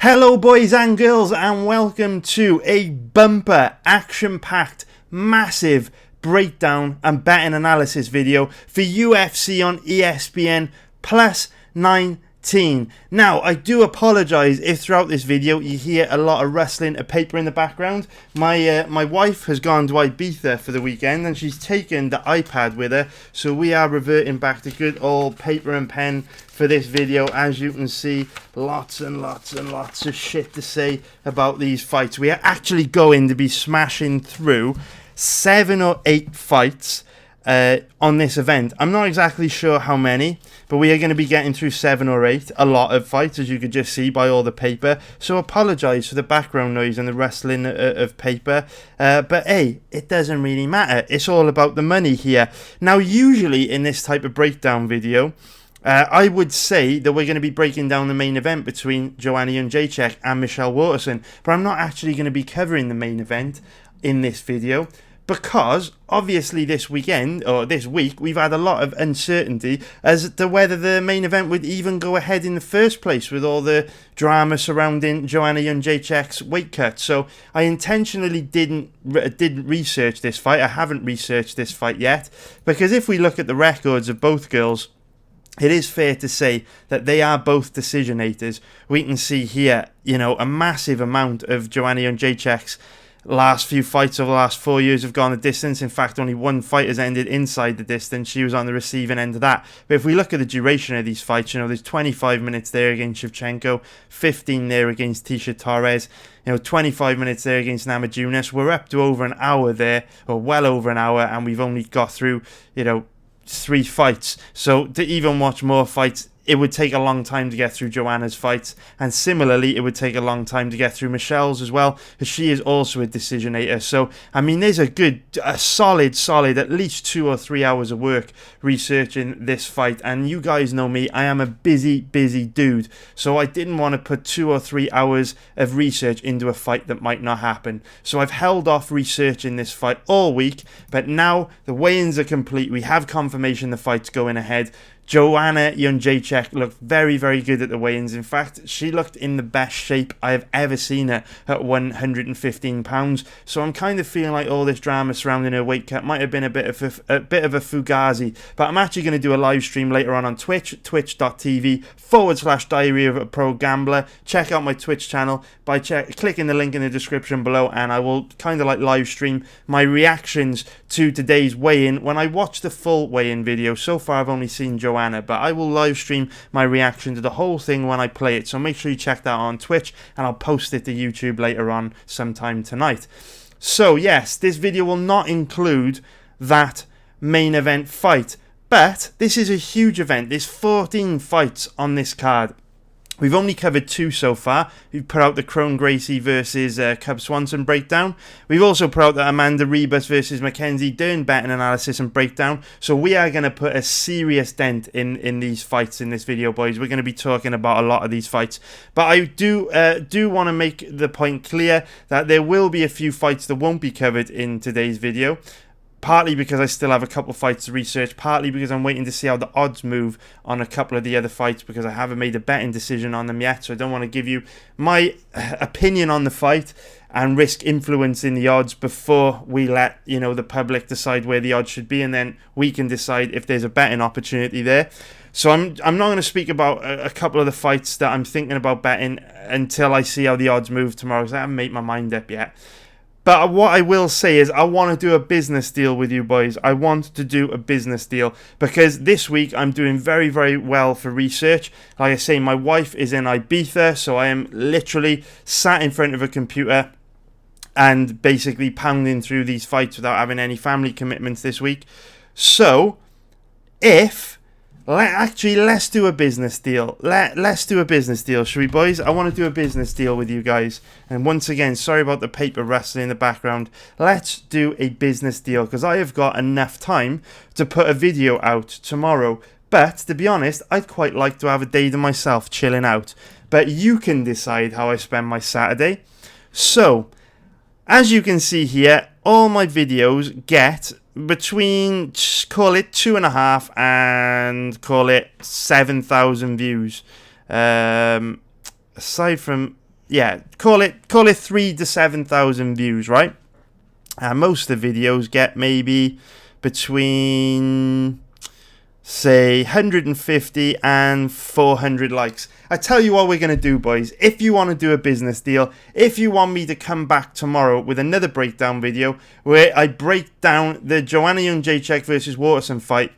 Hello boys and girls, and welcome to a bumper, action-packed, massive breakdown and betting analysis video for UFC on ESPN plus 19. Now, I do apologise if throughout this video you hear a lot of rustling of paper in the background. My wife has gone to Ibiza for the weekend and she's taken the iPad with her, so we are reverting back to good old paper and pen for this video. As you can see, lots and lots and lots of shit to say about these fights. We are actually going to be smashing through 7 or 8 fights on this event. I'm not exactly sure how many, but we are going to be getting through 7 or 8. A lot of fights, as you could just see by all the paper. So apologise for the background noise and the rustling of paper. But hey, it doesn't really matter. It's all about the money here. Now, usually in this type of breakdown video, I would say that we're going to be breaking down the main event between Joanna Jędrzejczyk and Michelle Waterson, but I'm not actually going to be covering the main event in this video because obviously this weekend or this week we've had a lot of uncertainty as to whether the main event would even go ahead in the first place with all the drama surrounding Joanna Jędrzejczyk's weight cut. So I intentionally didn't research this fight. I haven't researched this fight yet because if we look at the records of both girls, it is fair to say that they are both decisionators. We can see here, a massive amount of Joanna Jędrzejczyk's last few fights over the last 4 years have gone the distance. In fact, only one fight has ended inside the distance. She was on the receiving end of that. But if we look at the duration of these fights, there's 25 minutes there against Shevchenko, 15 there against Tisha Torres, 25 minutes there against Namajunas. We're up to over an hour there, or well over an hour, and we've only got through, 3 fights. So to even watch more fights, it would take a long time to get through Joanna's fights, and similarly it would take a long time to get through Michelle's as well, because she is also a decisionator. So I mean, there's a solid at least 2 or 3 hours of work researching this fight, and you guys know me, I am a busy dude, so I didn't want to put 2 or 3 hours of research into a fight that might not happen. So I've held off researching this fight all week, but now the weigh-ins are complete. We have confirmation the fight's going ahead. Joanna Jędrzejczyk looked very good at the weigh-ins. In fact, she looked in the best shape I have ever seen her at 115 pounds. So I'm kind of feeling like all this drama surrounding her weight cut might have been a bit of a fugazi. But I'm actually going to do a live stream later on Twitch, twitch.tv/Diary of a Pro Gambler. Check out my Twitch channel by clicking the link in the description below, and I will kind of like live stream my reactions to today's weigh-in when I watch the full weigh-in video. So far I've only seen Joanna, but I will live stream my reaction to the whole thing when I play it, so make sure you check that out on Twitch, and I'll post it to YouTube later on sometime tonight. So yes, this video will not include that main event fight, but this is a huge event. There's 14 fights on this card. We've only covered 2 so far. We've put out the Crone Gracie versus Cub Swanson breakdown. We've also put out the Amanda Ribas versus Mackenzie Dern betting analysis and breakdown. So we are going to put a serious dent in these fights in this video, boys. We're going to be talking about a lot of these fights. But I do want to make the point clear that there will be a few fights that won't be covered in today's video. Partly because I still have a couple of fights to research, partly because I'm waiting to see how the odds move on a couple of the other fights, because I haven't made a betting decision on them yet, so I don't want to give you my opinion on the fight and risk influencing the odds before we let the public decide where the odds should be, and then we can decide if there's a betting opportunity there. So I'm not going to speak about a couple of the fights that I'm thinking about betting until I see how the odds move tomorrow, because I haven't made my mind up yet. But what I will say is I want to do a business deal with you boys. I want to do a business deal because this week I'm doing very well for research. Like I say, my wife is in Ibiza, so I am literally sat in front of a computer and basically pounding through these fights without having any family commitments this week. So, let's do a business deal. Let's do a business deal, shall we, boys? I want to do a business deal with you guys. And once again, sorry about the paper rustling in the background. Let's do a business deal because I have got enough time to put a video out tomorrow. But to be honest, I'd quite like to have a day to myself chilling out. But you can decide how I spend my Saturday. So, as you can see here, all my videos get between, call it 2.5 and call it 7,000 views. Aside from yeah, call it 3,000 to 7,000 views, right? Most of the videos get maybe between, say, 150 and 400 likes. I tell you what we're going to do, boys. If you want to do a business deal, if you want me to come back tomorrow with another breakdown video where I break down the Joanna Jędrzejczyk versus Waterson fight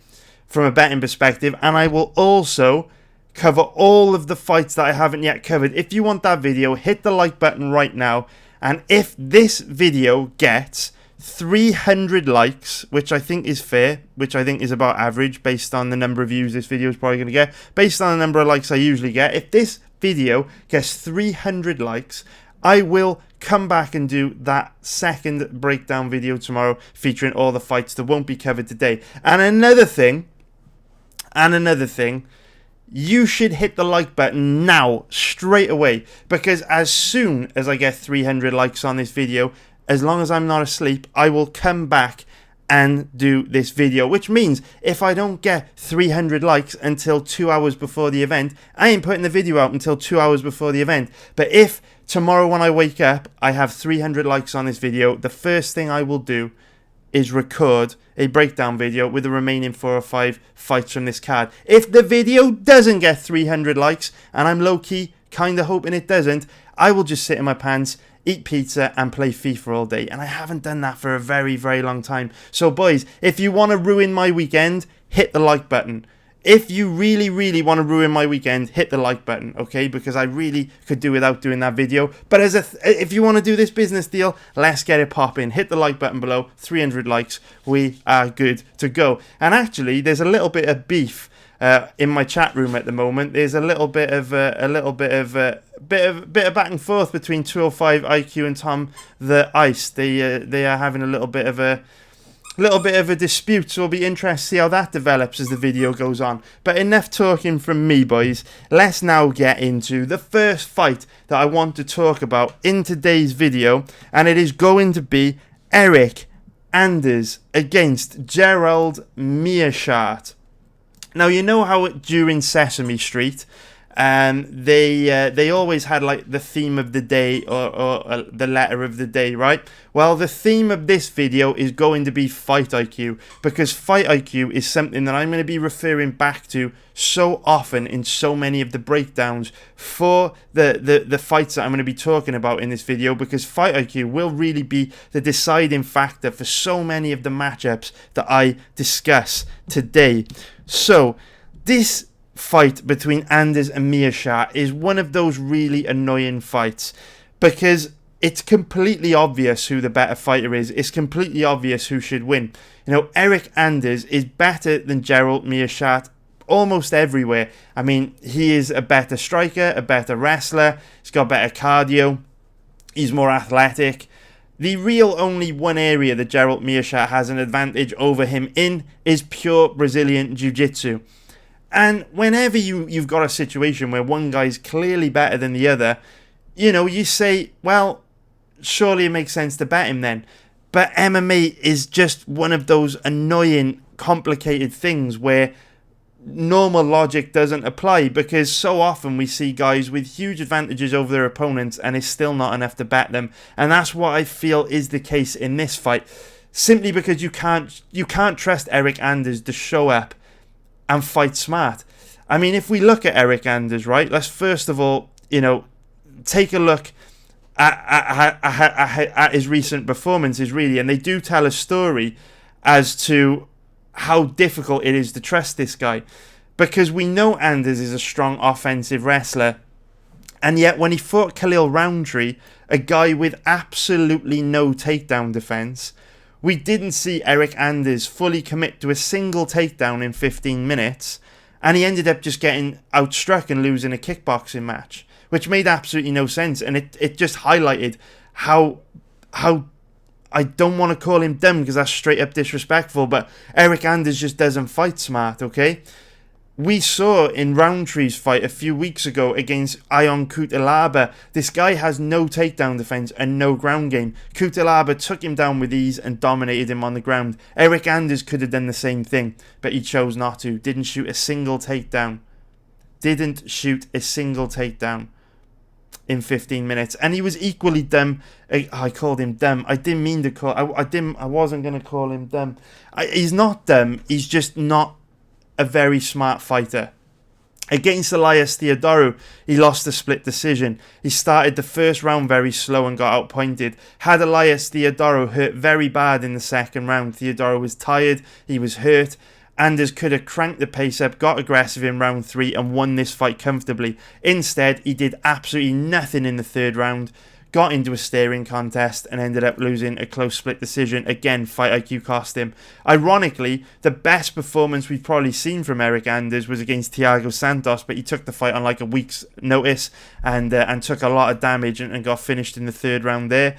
from a betting perspective, and I will also cover all of the fights that I haven't yet covered. If you want that video, hit the like button right now. And if this video gets 300 likes, which I think is fair, which I think is about average based on the number of views this video is probably going to get, based on the number of likes I usually get, if this video gets 300 likes, I will come back and do that second breakdown video tomorrow featuring all the fights that won't be covered today. And another thing, you should hit the like button now, straight away, because as soon as I get 300 likes on this video, as long as I'm not asleep, I will come back and do this video, which means if I don't get 300 likes until 2 hours before the event, I ain't putting the video out until 2 hours before the event. But if tomorrow when I wake up, I have 300 likes on this video, the first thing I will do is record a breakdown video with the remaining 4 or 5 fights from this card. If the video doesn't get 300 likes, and I'm low-key kind of hoping it doesn't, I will just sit in my pants, eat pizza, and play FIFA all day. And I haven't done that for a very, very long time. So, boys, if you want to ruin my weekend, hit the like button. If you really, really want to ruin my weekend, hit the like button, okay? Because I really could do without doing that video. But if you want to do this business deal, let's get it popping. Hit the like button below. 300 likes. We are good to go. And actually, there's a little bit of beef in my chat room at the moment. There's a little bit of back and forth between 205 IQ and Tom the Ice. They are having a little bit of a dispute, so it'll be interesting to see how that develops as the video goes on. But enough talking from me, boys. Let's now get into the first fight that I want to talk about in today's video, and it is going to be Eryk Anders against Gerald Meerschaert. Now, you know how during Sesame Street, they always had like the theme of the day or the letter of the day, right? Well, the theme of this video is going to be Fight IQ, because Fight IQ is something that I'm going to be referring back to so often in so many of the breakdowns for the fights that I'm going to be talking about in this video, because Fight IQ will really be the deciding factor for so many of the matchups that I discuss today. So, this fight between Anders and Meerschaert is one of those really annoying fights, because it's completely obvious who the better fighter is. It's completely obvious who should win. You know, Eryk Anders is better than Gerald Meerschaert almost everywhere. I mean, he is a better striker, a better wrestler, he's got better cardio, he's more athletic. The real only one area that Gerald Meerschaert has an advantage over him in is pure Brazilian Jiu-Jitsu. And whenever you've got a situation where one guy's clearly better than the other, you know, you say, well, surely it makes sense to bet him then. But MMA is just one of those annoying, complicated things where normal logic doesn't apply, because so often we see guys with huge advantages over their opponents and it's still not enough to bet them. And that's what I feel is the case in this fight, simply because you can't trust Eryk Anders to show up and fight smart. I mean, if we look at Eryk Anders, right, let's first of all, you know, take a look at his recent performances, really, and they do tell a story as to how difficult it is to trust this guy, because we know Anders is a strong offensive wrestler, and yet when he fought Khalil Roundtree, a guy with absolutely no takedown defense, we didn't see Eryk Anders fully commit to a single takedown in 15 minutes, and he ended up just getting outstruck and losing a kickboxing match, which made absolutely no sense. And it just highlighted how I don't want to call him dumb, because that's straight up disrespectful, but Eryk Anders just doesn't fight smart, okay? We saw in Roundtree's fight a few weeks ago against Ion Cutelaba, this guy has no takedown defense and no ground game. Cutelaba took him down with ease and dominated him on the ground. Eryk Anders could have done the same thing, but he chose not to. Didn't shoot a single takedown. in 15 minutes, and he was equally dumb. I called him dumb. I didn't mean to call. I wasn't going to call him dumb. He's not dumb. He's just not a very smart fighter. Against Elias Theodorou, he lost a split decision. He started the first round very slow and got outpointed. Had Elias Theodorou hurt very bad in the second round, Theodorou was tired, he was hurt. Anders could have cranked the pace up, got aggressive in round 3 and won this fight comfortably. Instead, he did absolutely nothing in the third round, got into a staring contest and ended up losing a close split decision. Again, fight IQ cost him. Ironically, the best performance we've probably seen from Eric Anders was against Thiago Santos, but he took the fight on like a week's notice and took a lot of damage and got finished in the third round there.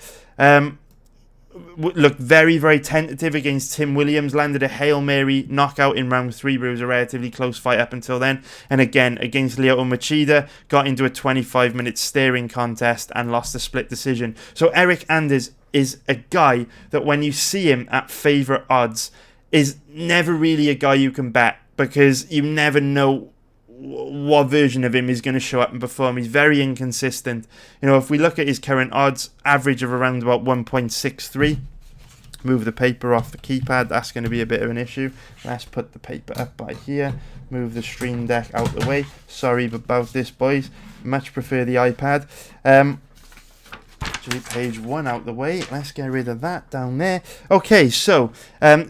Looked very, very tentative against Tim Williams, landed a Hail Mary knockout in round 3, but it was a relatively close fight up until then. And again, against Lyoto Machida, got into a 25-minute staring contest and lost a split decision. So Eric Anders is a guy that when you see him at favourite odds is never really a guy you can bet, because you never know what version of him is going to show up and perform. He's very inconsistent. You know, if we look at his current odds, average of around about 1.63. Move the paper off the keypad, that's going to be a bit of an issue. Let's put the paper up by here. Move the stream deck out the way. Sorry about this, boys. Much prefer the iPad. Page 1 out the way. Let's get rid of that down there. Okay, so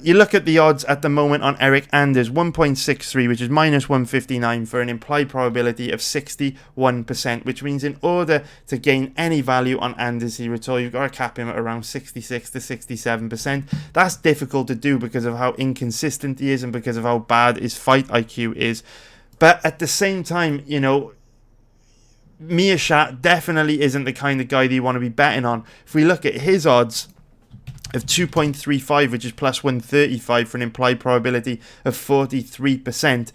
you look at the odds at the moment on Eric Anders, 1.63, which is minus 159 for an implied probability of 61%, which means in order to gain any value on Anders here at all, you've got to cap him at around 66 to 67%. That's difficult to do because of how inconsistent he is and because of how bad his fight IQ is. But at the same time, you know, Meerschaert definitely isn't the kind of guy that you want to be betting on. If we look at his odds of 2.35, which is plus 135 for an implied probability of 43%,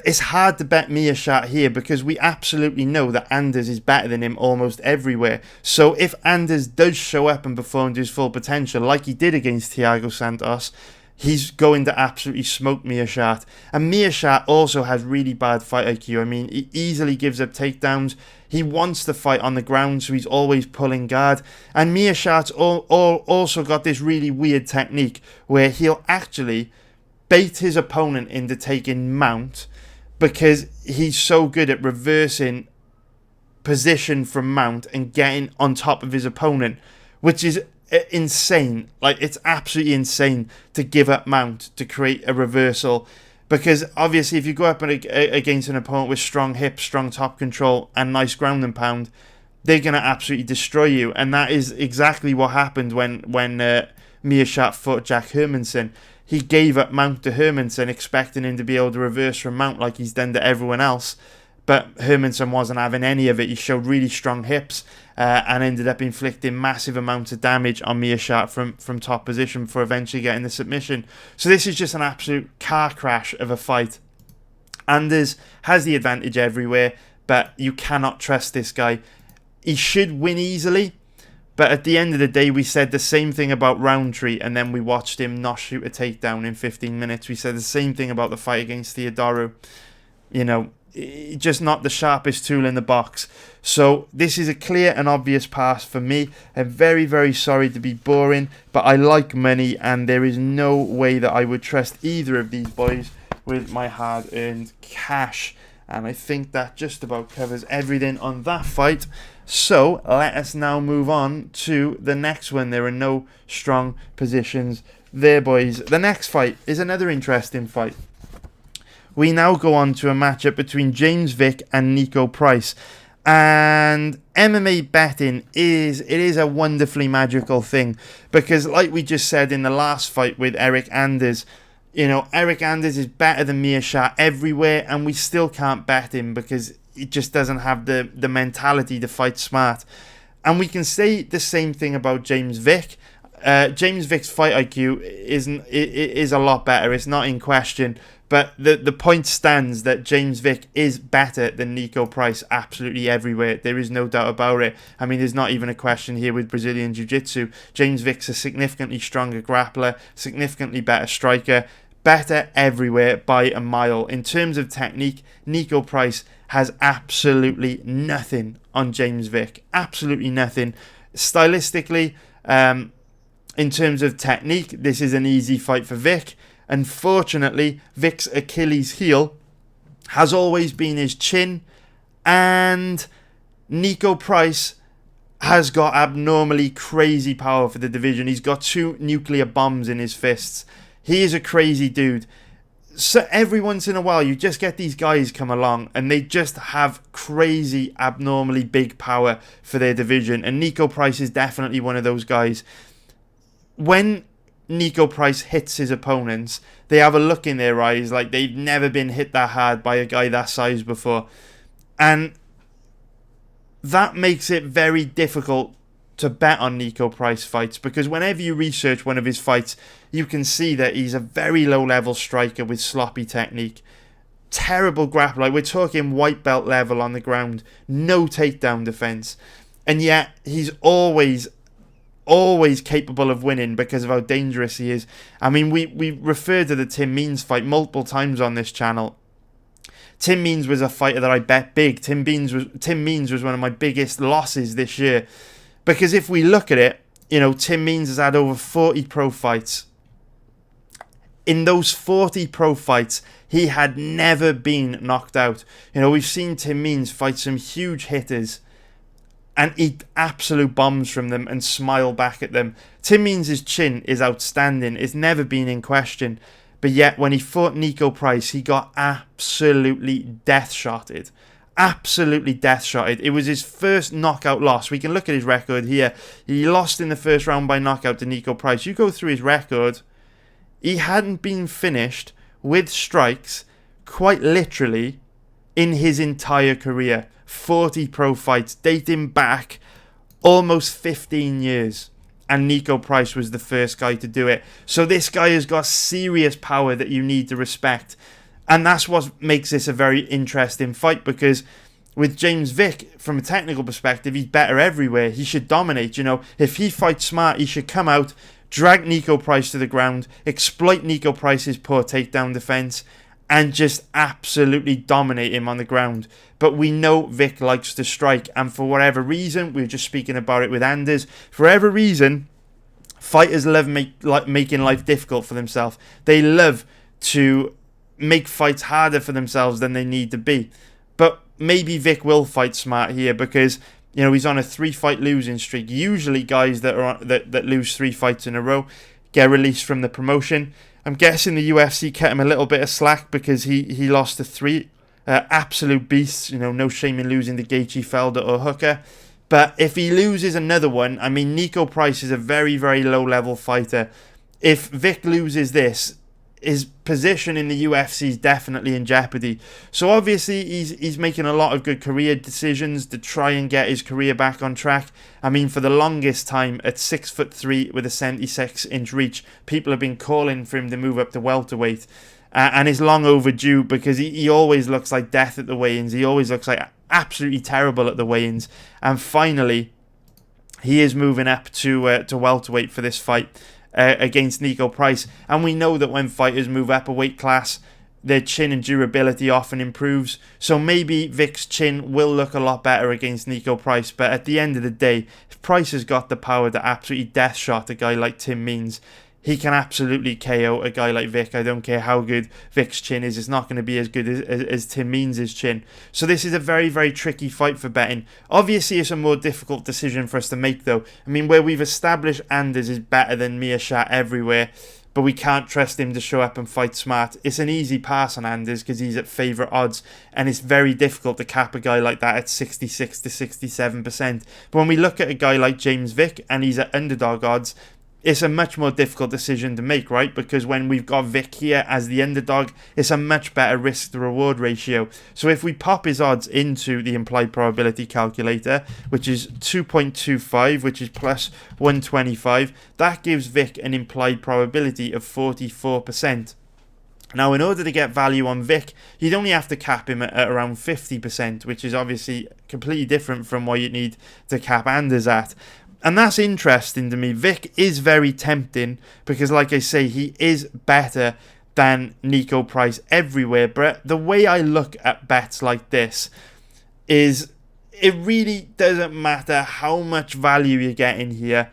it's hard to bet Meerschaert here because we absolutely know that Anders is better than him almost everywhere. So if Anders does show up and perform to his full potential, like he did against Thiago Santos, he's going to absolutely smoke Meerschaert. And Meerschaert also has really bad fight IQ. I mean, he easily gives up takedowns. He wants to fight on the ground, so he's always pulling guard. And Meerschaert's also got this really weird technique where he'll actually bait his opponent into taking mount because he's so good at reversing position from mount and getting on top of his opponent, which is insane. Like, it's absolutely insane to give up mount to create a reversal, because obviously if you go up against an opponent with strong hips, strong top control and nice ground and pound, they're going to absolutely destroy you. And that is exactly what happened when Meerschaert fought Jack Hermansson. He gave up mount to Hermansson, expecting him to be able to reverse from mount like he's done to everyone else. But Hermansson wasn't having any of it. He showed really strong hips and ended up inflicting massive amounts of damage on Meerschaert from top position for eventually getting the submission. So this is just an absolute car crash of a fight. Anders has the advantage everywhere, but you cannot trust this guy. He should win easily, but at the end of the day, we said the same thing about Roundtree, and then we watched him not shoot a takedown in 15 minutes. We said the same thing about the fight against Theodorou. You know, just not the sharpest tool in the box. So this is a clear and obvious pass for me. I'm very, very sorry to be boring, but I like money, and there is no way that I would trust either of these boys with my hard-earned cash. And I think that just about covers everything on that fight. So let us now move on to the next one. There are no strong positions there, boys. The next fight is another interesting fight. We now go on to a matchup between James Vick and Nico Price. And MMA betting is a wonderfully magical thing, because like we just said in the last fight with Eric Anders, you know, Eric Anders is better than Meerschaert everywhere, and we still can't bet him because he just doesn't have the mentality to fight smart. And we can say the same thing about James Vick. James Vick's fight IQ is a lot better. It's not in question. But the point stands that James Vick is better than Nico Price absolutely everywhere. There is no doubt about it. I mean, there's not even a question here with Brazilian Jiu-Jitsu. James Vick's a significantly stronger grappler, significantly better striker, better everywhere by a mile. In terms of technique, Nico Price has absolutely nothing on James Vick. Absolutely nothing. Stylistically, in terms of technique, this is an easy fight for Vick. Unfortunately, Vick's Achilles heel has always been his chin, and Niko Price has got abnormally crazy power for the division. He's got 2 nuclear bombs in his fists. He is a crazy dude. So every once in a while, you just get these guys come along and they just have crazy, abnormally big power for their division. And Niko Price is definitely one of those guys. When Niko Price hits his opponents, they have a look in their eyes like they've never been hit that hard by a guy that size before. And that makes it very difficult to bet on Niko Price fights, because whenever you research one of his fights, you can see that he's a very low level striker with sloppy technique, terrible grappler. We're talking white belt level on the ground, no takedown defense, and yet he's always capable of winning because of how dangerous he is. I mean, we referred to the Tim Means fight multiple times on this channel. Tim Means was a fighter that I bet big. Tim Means was one of my biggest losses this year. Because if we look at it, Tim Means has had over 40 pro fights. In those 40 pro fights, he had never been knocked out. We've seen Tim Means fight some huge hitters and eat absolute bombs from them and smile back at them. Tim Means' chin is outstanding. It's never been in question. But yet, when he fought Niko Price, he got absolutely death-shotted. Absolutely death-shotted. It was his first knockout loss. We can look at his record here. He lost in the first round by knockout to Niko Price. You go through his record, he hadn't been finished with strikes, quite literally, in his entire career. 40 pro fights, dating back almost 15 years. And Niko Price was the first guy to do it. So this guy has got serious power that you need to respect. And that's what makes this a very interesting fight, because with James Vick, from a technical perspective, he's better everywhere. He should dominate. If he fights smart, he should come out, drag Niko Price to the ground, exploit Niko Price's poor takedown defense, and just absolutely dominate him on the ground. But we know Vick likes to strike, and for whatever reason, we were just speaking about it with Anders, for whatever reason, fighters love making life difficult for themselves. They love to make fights harder for themselves than they need to be. But maybe Vick will fight smart here, because he's on a 3-fight losing streak. Usually guys that lose 3 fights in a row get released from the promotion. I'm guessing the UFC cut him a little bit of slack because he lost to 3 absolute beasts. No shame in losing to Gaethje, Felder or Hooker. But if he loses another one, I mean, Niko Price is a very, very low level fighter. If Vick loses this, his position in the UFC is definitely in jeopardy. So obviously he's making a lot of good career decisions to try and get his career back on track. I mean, for the longest time at 6'3" with a 76-inch reach, people have been calling for him to move up to welterweight. And it's long overdue, because he always looks like death at the weigh-ins. He always looks like absolutely terrible at the weigh-ins. And finally, he is moving up to welterweight for this fight against Niko Price. And we know that when fighters move up a weight class, their chin and durability often improves. So maybe Vick's chin will look a lot better against Niko Price. But at the end of the day, if Price has got the power to absolutely death shot a guy like Tim Means, he can absolutely KO a guy like Vick. I don't care how good Vick's chin is. It's not going to be as good as Tim Means' chin. So this is a very, very tricky fight for betting. Obviously, it's a more difficult decision for us to make, though. I mean, where we've established Anders is better than Meerschaert everywhere, but we can't trust him to show up and fight smart. It's an easy pass on Anders because he's at favourite odds, and it's very difficult to cap a guy like that at 66 to 67%. But when we look at a guy like James Vick and he's at underdog odds, it's a much more difficult decision to make, right? Because when we've got Vick here as the underdog, it's a much better risk to reward ratio. So if we pop his odds into the implied probability calculator, which is 2.25, which is plus 125, that gives Vick an implied probability of 44%. Now, in order to get value on Vick, you'd only have to cap him at around 50%, which is obviously completely different from what you'd need to cap Anders at. And that's interesting to me. Vick is very tempting because, like I say, he is better than Niko Price everywhere. But the way I look at bets like this is it really doesn't matter how much value you're getting here.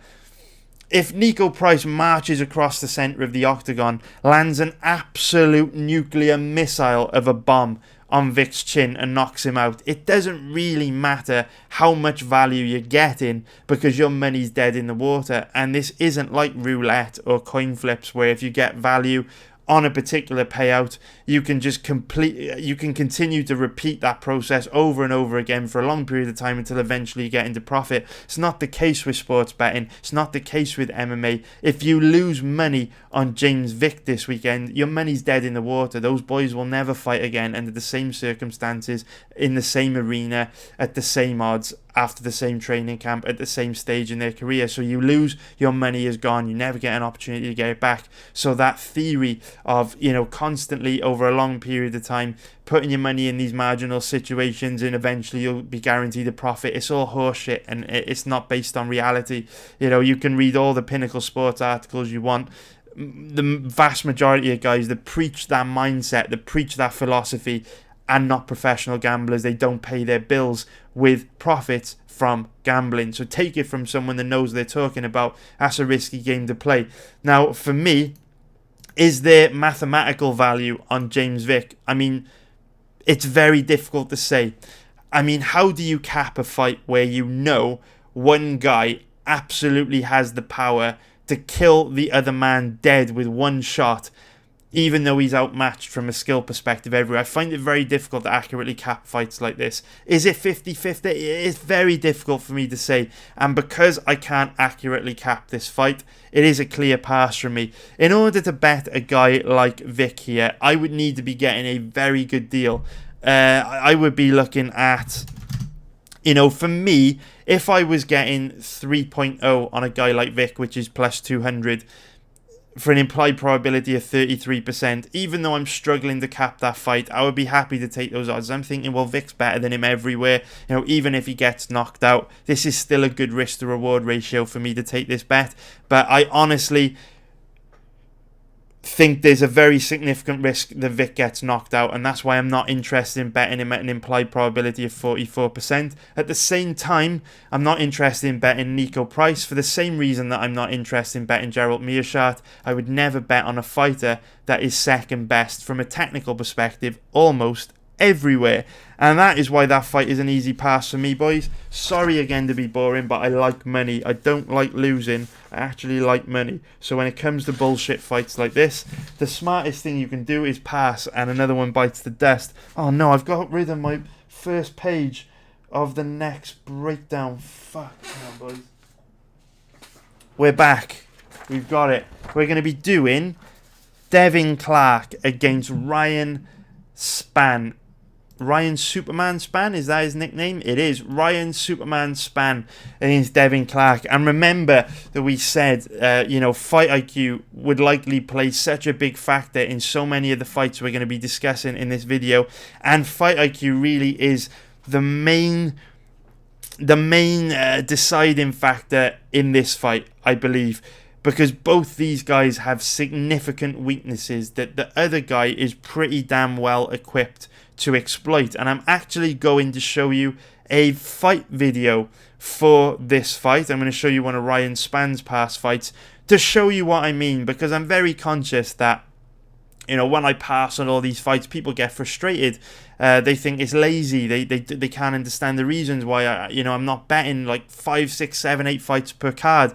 If Niko Price marches across the centre of the octagon, lands an absolute nuclear missile of a bomb on Vick's chin and knocks him out, it doesn't really matter how much value you're getting because your money's dead in the water. And this isn't like roulette or coin flips where if you get value on a particular payout, you can just continue to repeat that process over and over again for a long period of time until eventually you get into profit. It's not the case with sports betting. It's not the case with MMA. If you lose money on James Vick this weekend, your money's dead in the water. Those boys will never fight again under the same circumstances, in the same arena, at the same odds, after the same training camp, at the same stage in their career. So you lose, your money is gone. You never get an opportunity to get it back. So that theory of, constantly over a long period of time putting your money in these marginal situations and eventually you'll be guaranteed a profit, it's all horseshit and it's not based on reality. You can read all the Pinnacle Sports articles you want. The vast majority of guys that preach that mindset, that preach that philosophy, and not professional gamblers. They don't pay their bills with profits from gambling. So take it from someone that knows what they're talking about. That's a risky game to play. Now, for me, is there mathematical value on James Vick? I mean, it's very difficult to say. I mean, how do you cap a fight where one guy absolutely has the power to kill the other man dead with one shot, even though he's outmatched from a skill perspective everywhere? I find it very difficult to accurately cap fights like this. Is it 50-50? It is very difficult for me to say. And because I can't accurately cap this fight, it is a clear pass from me. In order to bet a guy like Vick here, I would need to be getting a very good deal. I would be looking at, for me, if I was getting 3.0 on a guy like Vick, which is plus 200, for an implied probability of 33%, even though I'm struggling to cap that fight, I would be happy to take those odds. I'm thinking, well, Vick's better than him everywhere. Even if he gets knocked out, this is still a good risk to reward ratio for me to take this bet. But I honestly think there's a very significant risk that Vick gets knocked out, and that's why I'm not interested in betting him at an implied probability of 44%. At the same time, I'm not interested in betting Niko Price for the same reason that I'm not interested in betting Gerald Meerschaert. I would never bet on a fighter that is second best from a technical perspective almost everywhere, and that is why that fight is an easy pass for me, boys. Sorry again to be boring, but I like money. I don't like losing. I actually like money. So when it comes to bullshit fights like this, the smartest thing you can do is pass, and another one bites the dust. Oh no, I've got rid of my first page of the next breakdown. Fuck no, boys. We're back. We've got it. We're going to be doing Devin Clark against Ryan Spann. Ryan Superman Spann, is that his nickname? It is. Ryan Superman Spann against Devin Clark. And remember that we said, Fight IQ would likely play such a big factor in so many of the fights we're going to be discussing in this video. And Fight IQ really is the main deciding factor in this fight, I believe. Because both these guys have significant weaknesses that the other guy is pretty damn well equipped to exploit. And I'm actually going to show you a fight video for this fight. I'm going to show you one of Ryan Spann's past fights to show you what I mean, because I'm very conscious that when I pass on all these fights, people get frustrated. They think it's lazy. They can't understand the reasons why I'm not betting like 5, 6, 7, 8 fights per card.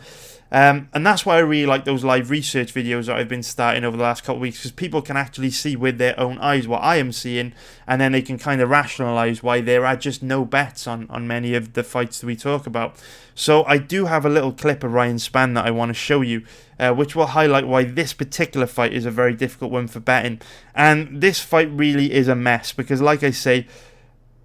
And that's why I really like those live research videos that I've been starting over the last couple of weeks, because people can actually see with their own eyes what I am seeing, and then they can kind of rationalize why there are just no bets on many of the fights that we talk about. So I do have a little clip of Ryan Spann that I want to show you, which will highlight why this particular fight is a very difficult one for betting. And this fight really is a mess, because like I say,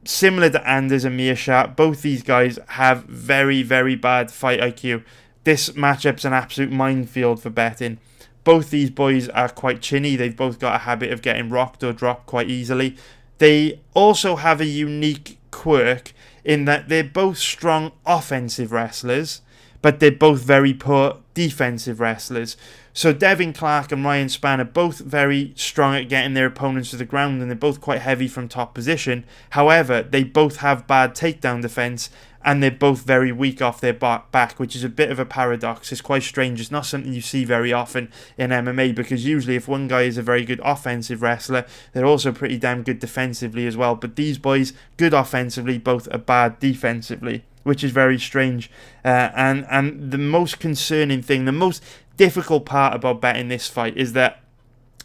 similar to Anders and Meerschaert, both these guys have very, very bad fight IQ. This matchup's an absolute minefield for betting. Both these boys are quite chinny. They've both got a habit of getting rocked or dropped quite easily. They also have a unique quirk in that they're both strong offensive wrestlers, but they're both very poor defensive wrestlers. So Devin Clark and Ryan Spann are both very strong at getting their opponents to the ground, and they're both quite heavy from top position. However, they both have bad takedown defense, and they're both very weak off their back, which is a bit of a paradox. It's quite strange. It's not something you see very often in MMA, because usually if one guy is a very good offensive wrestler, they're also pretty damn good defensively as well. But these boys, good offensively, both are bad defensively, which is very strange. And the most concerning thing, the most difficult part about betting this fight is that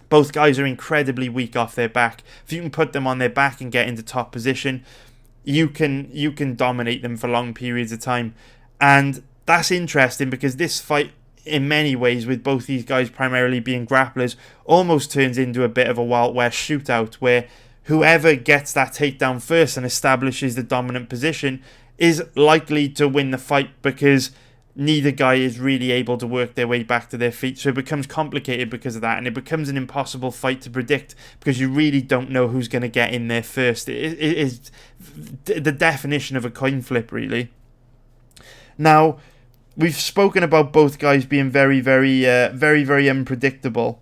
both guys are incredibly weak off their back. If you can put them on their back and get into top position, you can dominate them for long periods of time. And that's interesting, because this fight, in many ways, with both these guys primarily being grapplers, almost turns into a bit of a Wild West shootout, where whoever gets that takedown first and establishes the dominant position is likely to win the fight, because neither guy is really able to work their way back to their feet. So it becomes complicated because of that, and it becomes an impossible fight to predict, because you really don't know who's going to get in there first. It is the definition of a coin flip, really. Now, we've spoken about both guys being very, very unpredictable.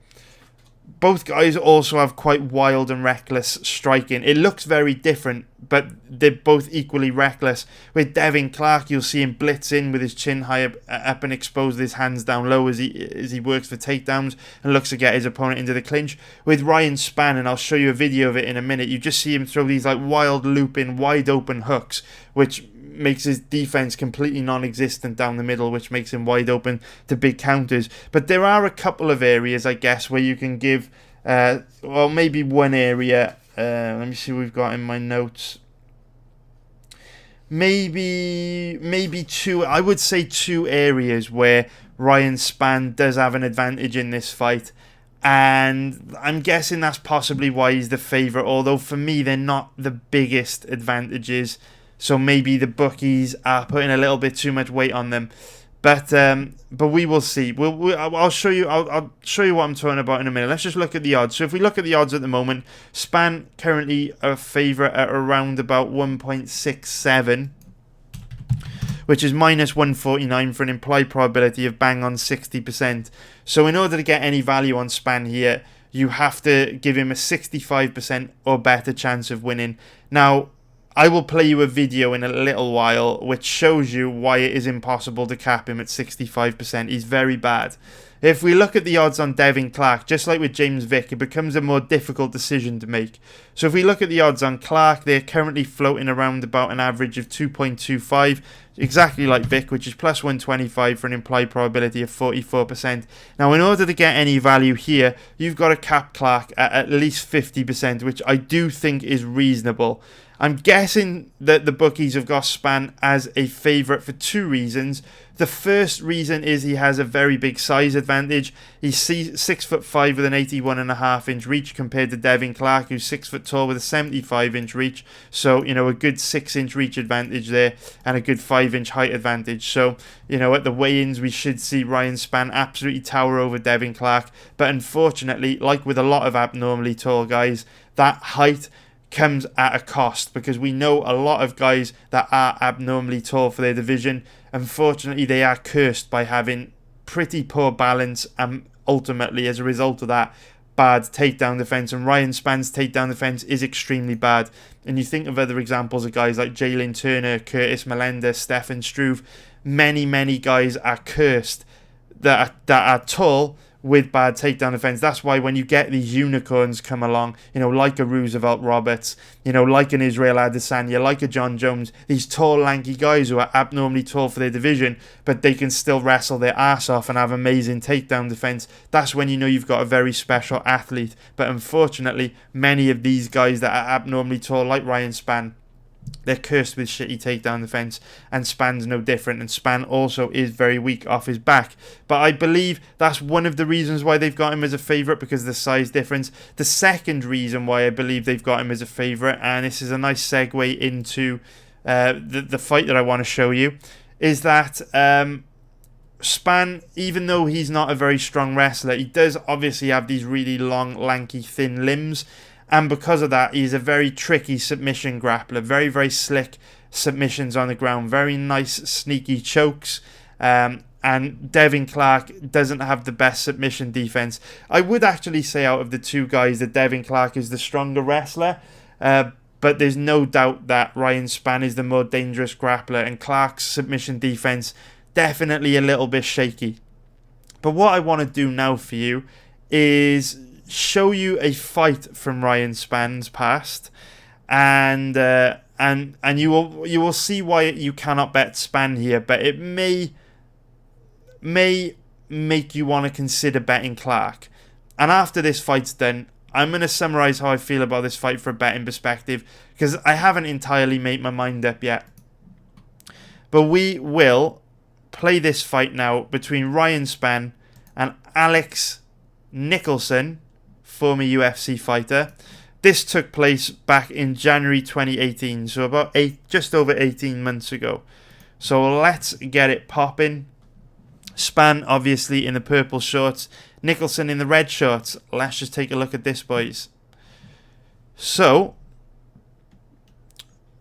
Both guys also have quite wild and reckless striking. It looks very different, but they're both equally reckless. With Devin Clark, you'll see him blitz in with his chin high up and expose his hands down low as he works for takedowns and looks to get his opponent into the clinch. With Ryan Spann, and I'll show you a video of it in a minute, you just see him throw these like wild looping, wide open hooks, which makes his defense completely non-existent down the middle, which makes him wide open to big counters. But there are a couple of areas, I guess, where you can give, well, maybe one area. Let me see what we've got in my notes. Maybe two. I would say two areas where Ryan Spann does have an advantage in this fight. And I'm guessing that's possibly why he's the favourite, although for me they're not the biggest advantages. So maybe the bookies are putting a little bit too much weight on them, but we will see. I'll show you. I'll show you what I'm talking about in a minute. Let's just look at the odds. So if we look at the odds at the moment, Spann currently a favourite at around about 1.67, which is minus 149 for an implied probability of bang on 60%. So in order to get any value on Spann here, you have to give him a 65% or better chance of winning. Now, I will play you a video in a little while which shows you why it is impossible to cap him at 65%. He's very bad. If we look at the odds on Devin Clark, just like with James Vick, it becomes a more difficult decision to make. So if we look at the odds on Clark, they're currently floating around about an average of 2.25, exactly like Vick, which is plus 125 for an implied probability of 44%. Now, in order to get any value here, you've got to cap Clark at least 50%, which I do think is reasonable. I'm guessing that the bookies have got Spann as a favourite for two reasons. The first reason is he has a very big size advantage. He's 6'5" with an 81.5 inch reach compared to Devin Clark, who's 6 foot tall with a 75 inch reach. So, you know, a good 6 inch reach advantage there and a good 5 inch height advantage. So, you know, at the weigh-ins, we should see Ryan Spann absolutely tower over Devin Clark. But unfortunately, like with a lot of abnormally tall guys, that height comes at a cost, because we know a lot of guys that are abnormally tall for their division, unfortunately they are cursed by having pretty poor balance, and ultimately as a result of that, bad takedown defense. And Ryan Spann's takedown defense is extremely bad. And you think of other examples of guys like Jalen Turner, Curtis Melendez, Stefan Struve, many guys are cursed that are tall with bad takedown defense. That's why when you get these unicorns come along, you know, like a Roosevelt Roberts, you know, like an Israel Adesanya, like a John Jones, these tall, lanky guys who are abnormally tall for their division, but they can still wrestle their ass off and have amazing takedown defense, that's when you know you've got a very special athlete. But unfortunately, many of these guys that are abnormally tall, like Ryan Spann, they're cursed with shitty takedown defense, and Spann's no different, and Spann also is very weak off his back. But I believe that's one of the reasons why they've got him as a favourite, because of the size difference. The second reason why I believe they've got him as a favourite, and this is a nice segue into the fight that I want to show you, is that Spann, even though he's not a very strong wrestler, he does obviously have these really long, lanky, thin limbs. And because of that, he's a very tricky submission grappler. Very slick submissions on the ground. Very nice, sneaky chokes. And Devin Clark doesn't have the best submission defense. I would actually say out of the two guys that Devin Clark is the stronger wrestler. But there's no doubt that Ryan Spann is the more dangerous grappler, and Clark's submission defense definitely a little bit shaky. But what I want to do now for you is show you a fight from Ryan Spann's past, and you will see why you cannot bet Spann here, but it may make you want to consider betting Clark. And after this fight's done, I'm going to summarize how I feel about this fight for a betting perspective, because I haven't entirely made my mind up yet. But we will play this fight now between Ryan Spann and Alex Nicholson, former UFC fighter. This took place back in January 2018, so about just over 18 months ago. So let's get it popping. Spann obviously in the purple shorts, Nicholson in the red shorts. Let's just take a look at this, boys. So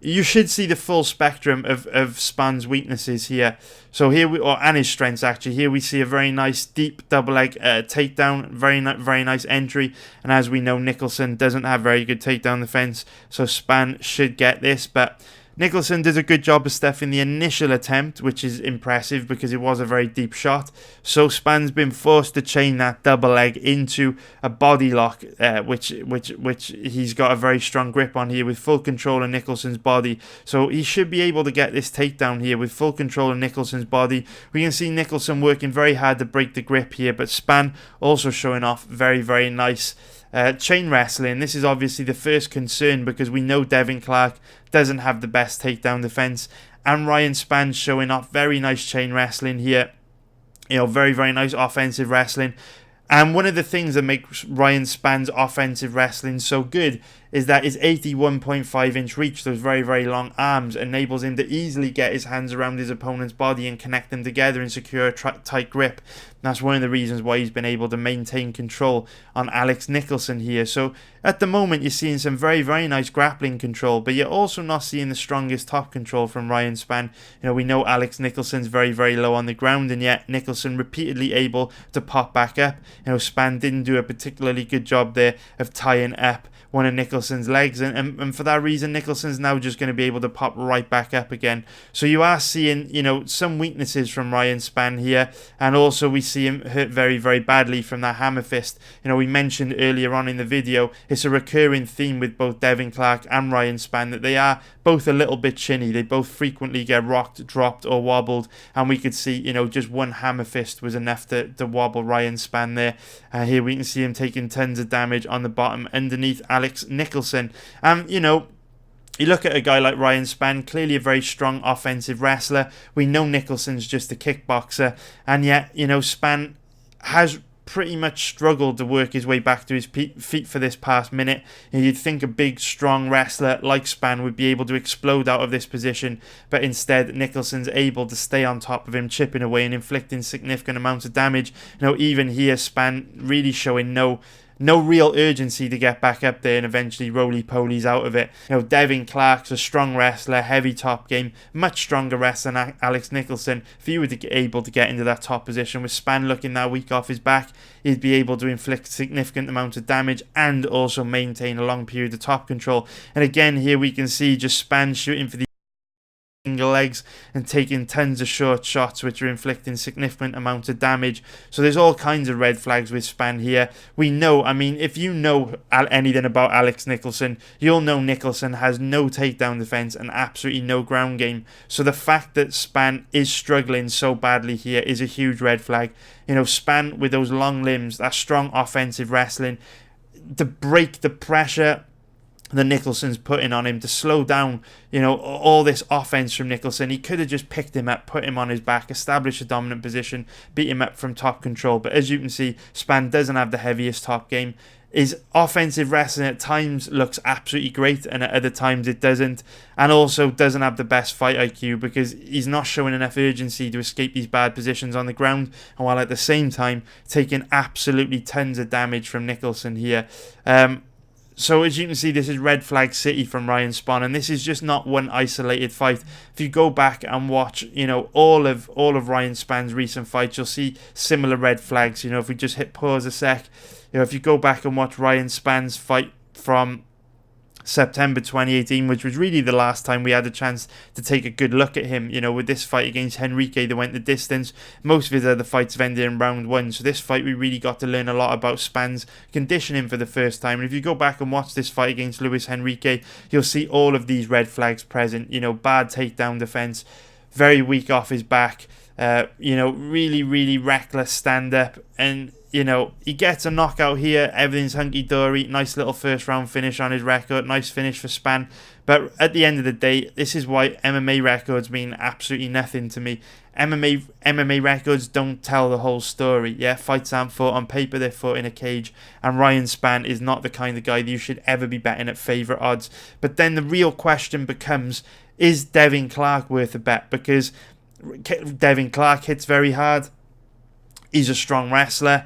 you should see the full spectrum of Spann's weaknesses here. So here and his strengths actually. Here we see a very nice deep double leg takedown, very nice entry. And as we know, Nicholson doesn't have very good takedown defense, so Spann should get this. But Nicholson does a good job of stuffing the initial attempt, which is impressive because it was a very deep shot. So Spann's been forced to chain that double leg into a body lock, which he's got a very strong grip on here with full control of Nicholson's body. So he should be able to get this takedown here with full control of Nicholson's body. We can see Nicholson working very hard to break the grip here, but Spann also showing off very nice chain wrestling. This is obviously the first concern because we know Devin Clark doesn't have the best takedown defense, and Ryan Spann showing off very nice chain wrestling here. Very nice offensive wrestling. And one of the things that makes Ryan Spann's offensive wrestling so good is that his 81.5 inch reach, those very long arms, enables him to easily get his hands around his opponent's body and connect them together and secure a tight grip. And that's one of the reasons why he's been able to maintain control on Alex Nicholson here. So at the moment you're seeing some very nice grappling control, but you're also not seeing the strongest top control from Ryan Spann. We know Alex Nicholson's very low on the ground, and yet Nicholson repeatedly able to pop back up. Spann didn't do a particularly good job there of tying up one of Nicholson's legs, and for that reason Nicholson's now just going to be able to pop right back up again. So you are seeing some weaknesses from Ryan Spann here, and also we see him hurt very badly from that hammer fist. We mentioned earlier on in the video, it's a recurring theme with both Devin Clark and Ryan Spann that they are both a little bit chinny. They both frequently get rocked, dropped or wobbled, and we could see just one hammer fist was enough to wobble Ryan Spann there. Here we can see him taking tons of damage on the bottom underneath Alex Nicholson. You look at a guy like Ryan Spann, clearly a very strong offensive wrestler. We know Nicholson's just a kickboxer, and yet Spann has pretty much struggled to work his way back to his feet for this past minute. You'd think a big strong wrestler like Spann would be able to explode out of this position, but instead Nicholson's able to stay on top of him, chipping away and inflicting significant amounts of damage. Even here Spann really showing no real urgency to get back up there and eventually roly-polies out of it. Devin Clark's a strong wrestler, heavy top game, much stronger wrestler than Alex Nicholson. If he were able to get into that top position with Spann looking that weak off his back, he'd be able to inflict significant amounts of damage and also maintain a long period of top control. And again, here we can see just Spann shooting for the single legs and taking tons of short shots which are inflicting significant amounts of damage. So there's all kinds of red flags with Spann here. We know, if you know anything about Alex Nicholson, you'll know Nicholson has no takedown defense and absolutely no ground game. So the fact that Spann is struggling so badly here is a huge red flag. Spann with those long limbs, that strong offensive wrestling, to break the pressure that Nicholson's putting on him, to slow down all this offense from Nicholson. He could have just picked him up, put him on his back, established a dominant position, beat him up from top control. But as you can see, Spann doesn't have the heaviest top game. His offensive wrestling at times looks absolutely great, and at other times it doesn't, and also doesn't have the best fight IQ because he's not showing enough urgency to escape these bad positions on the ground, and while at the same time taking absolutely tons of damage from Nicholson here. So as you can see, this is red flag city from Ryan Spann, and this is just not one isolated fight. If you go back and watch, all of Ryan Spann's recent fights, you'll see similar red flags. If we just hit pause a sec, if you go back and watch Ryan Spann's fight from September 2018, which was really the last time we had a chance to take a good look at him. With this fight against Henrique that went the distance. Most of his other fights have ended in round 1. So this fight, we really got to learn a lot about Spann's conditioning for the first time. And if you go back and watch this fight against Luis Henrique, you'll see all of these red flags present. Bad takedown defense, very weak off his back, really, really reckless stand-up. And he gets a knockout here. Everything's hunky-dory. Nice little first-round finish on his record. Nice finish for Spann. But at the end of the day, this is why MMA records mean absolutely nothing to me. MMA records don't tell the whole story. Yeah, fights aren't fought on paper. They're fought in a cage. And Ryan Spann is not the kind of guy that you should ever be betting at favourite odds. But then the real question becomes, is Devin Clark worth a bet? Because Devin Clark hits very hard. He's a strong wrestler.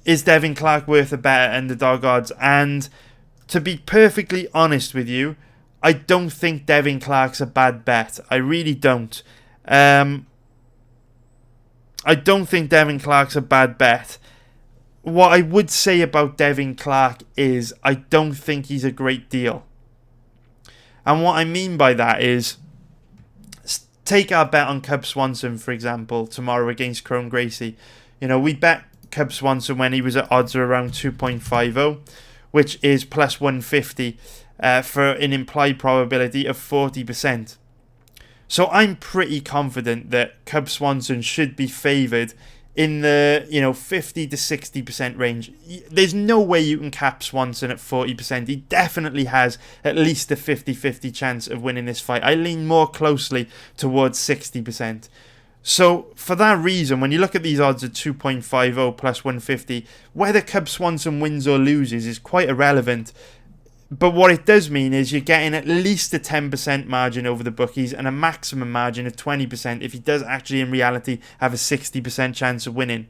Is Devin Clark worth a bet at underdog odds? And to be perfectly honest with you, I don't think Devin Clark's a bad bet. I really don't. I don't think Devin Clark's a bad bet. What I would say about Devin Clark is I don't think he's a great deal. And what I mean by that is, take our bet on Cub Swanson, for example, tomorrow against Kron Gracie. We bet Cub Swanson when he was at odds of around 2.50, which is plus 150 for an implied probability of 40%. So I'm pretty confident that Cub Swanson should be favoured in the 50 to 60% range. There's no way you can cap Swanson at 40%. He definitely has at least a 50-50 chance of winning this fight. I lean more closely towards 60%. So for that reason, when you look at these odds at 2.50 plus 150, whether Cub Swanson wins or loses is quite irrelevant. But what it does mean is you're getting at least a 10% margin over the bookies and a maximum margin of 20% if he does actually in reality have a 60% chance of winning.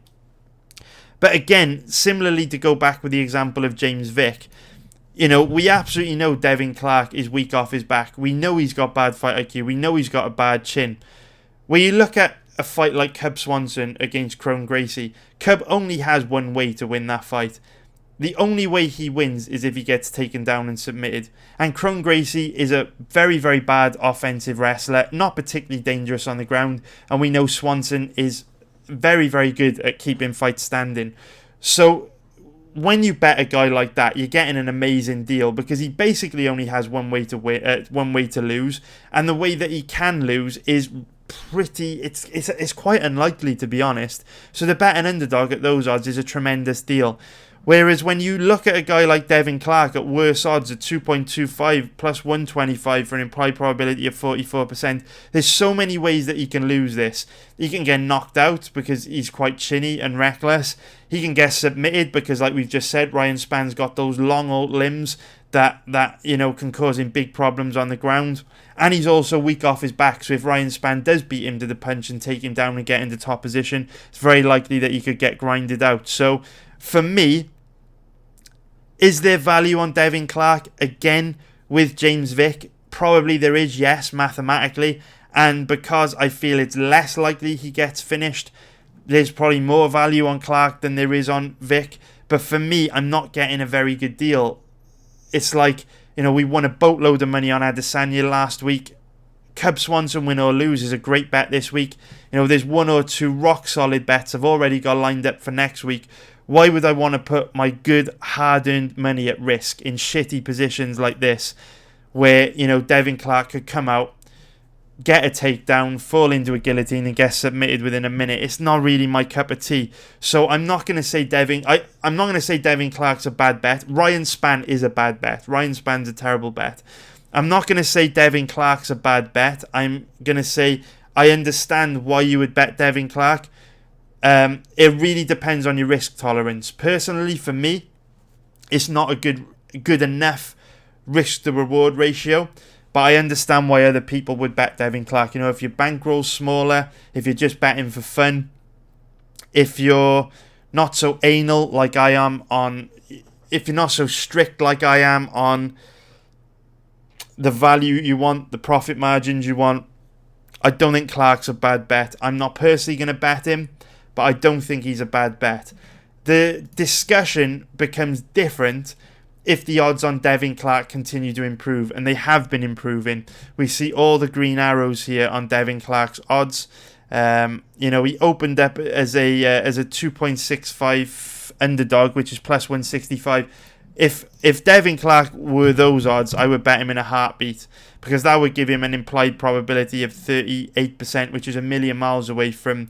But again, similarly to go back with the example of James Vick, we absolutely know Devin Clark is weak off his back. We know he's got bad fight IQ. We know he's got a bad chin. When you look at a fight like Cub Swanson against Kron Gracie, Cub only has one way to win that fight. The only way he wins is if he gets taken down and submitted. And Kron Gracie is a very, very bad offensive wrestler, not particularly dangerous on the ground. And we know Swanson is very, very good at keeping fights standing. So when you bet a guy like that, you're getting an amazing deal because he basically only has one way to win, one way to lose. And the way that he can lose is it's quite unlikely, to be honest. So the bet an underdog at those odds is a tremendous deal. Whereas when you look at a guy like Devin Clark at worse odds at 2.25 plus 125 for an implied probability of 44%, there's so many ways that he can lose this. He can get knocked out because he's quite chinny and reckless. He can get submitted because, like we've just said, Ryan Spann's got those long old limbs that can cause him big problems on the ground. And he's also weak off his back, so if Ryan Spann does beat him to the punch and take him down and get into top position, it's very likely that he could get grinded out. So for me, is there value on Devin Clark again with James Vick? Probably there is, yes, mathematically. And because I feel it's less likely he gets finished, there's probably more value on Clark than there is on Vick. But for me, I'm not getting a very good deal. It's like, we won a boatload of money on Adesanya last week. Cub Swanson win or lose is a great bet this week. There's one or two rock solid bets I've already got lined up for next week. Why would I want to put my good hard-earned money at risk in shitty positions like this where, Devin Clark could come out, get a takedown, fall into a guillotine and get submitted within a minute? It's not really my cup of tea. So I'm not going to say I'm not going to say Devin Clark's a bad bet. Ryan Spann is a bad bet. Ryan Spann's a terrible bet. I'm not going to say Devin Clark's a bad bet. I'm going to say I understand why you would bet Devin Clark. It really depends on your risk tolerance. Personally, for me, it's not a good enough risk to reward ratio. But I understand why other people would bet Devin Clark. If your bankroll's smaller, if you're just betting for fun, if you're not so anal like I am on, if you're not so strict like I am on the value you want, the profit margins you want, I don't think Clark's a bad bet. I'm not personally going to bet him, but I don't think he's a bad bet. The discussion becomes different if the odds on Devin Clark continue to improve, and they have been improving. We see all the green arrows here on Devin Clark's odds. He opened up as a 2.65 underdog, which is plus 165. If Devin Clark were those odds, I would bet him in a heartbeat, because that would give him an implied probability of 38%, which is a million miles away from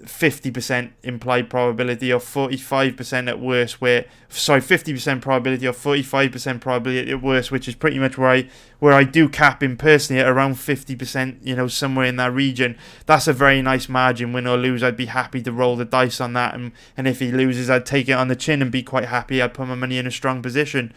50% implied probability, or 45% at worst, 50% probability or 45% probability at worst, which is pretty much where I do cap him personally at around 50%, somewhere in that region. That's a very nice margin. Win or lose, I'd be happy to roll the dice on that, and if he loses, I'd take it on the chin and be quite happy. I'd put my money in a strong position.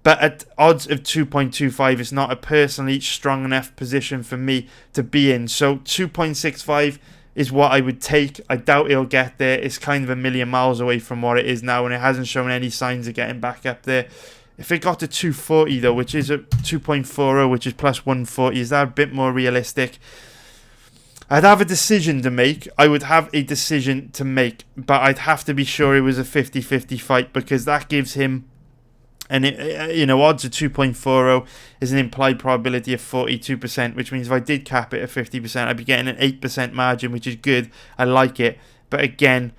But at odds of 2.25, it's not a personally strong enough position for me to be in. So 2.65 is what I would take. I doubt he'll get there. It's kind of a million miles away from what it is now, and it hasn't shown any signs of getting back up there. If it got to 240 though, which is a 2.40, which is plus 140, is that a bit more realistic? I'd have a decision to make. I would have a decision to make, but I'd have to be sure it was a 50-50 fight, because that gives him odds of 2.40 is an implied probability of 42%, which means if I did cap it at 50%, I'd be getting an 8% margin, which is good. I like it. But again,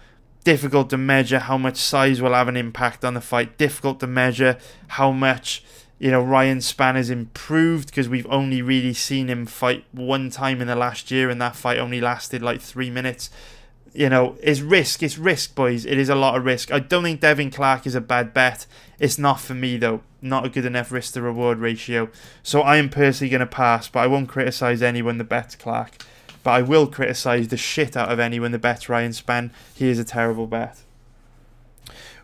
difficult to measure how much size will have an impact on the fight. Difficult to measure how much, Ryan Spann has improved, because we've only really seen him fight one time in the last year, and that fight only lasted like 3 minutes. It's risk, boys. It is a lot of risk. I don't think Devin Clark is a bad bet. It's not for me, though. Not a good enough risk to reward ratio. So I am personally going to pass, but I won't criticise anyone that bets Clark. But I will criticise the shit out of anyone that bets Ryan Spann. He is a terrible bet.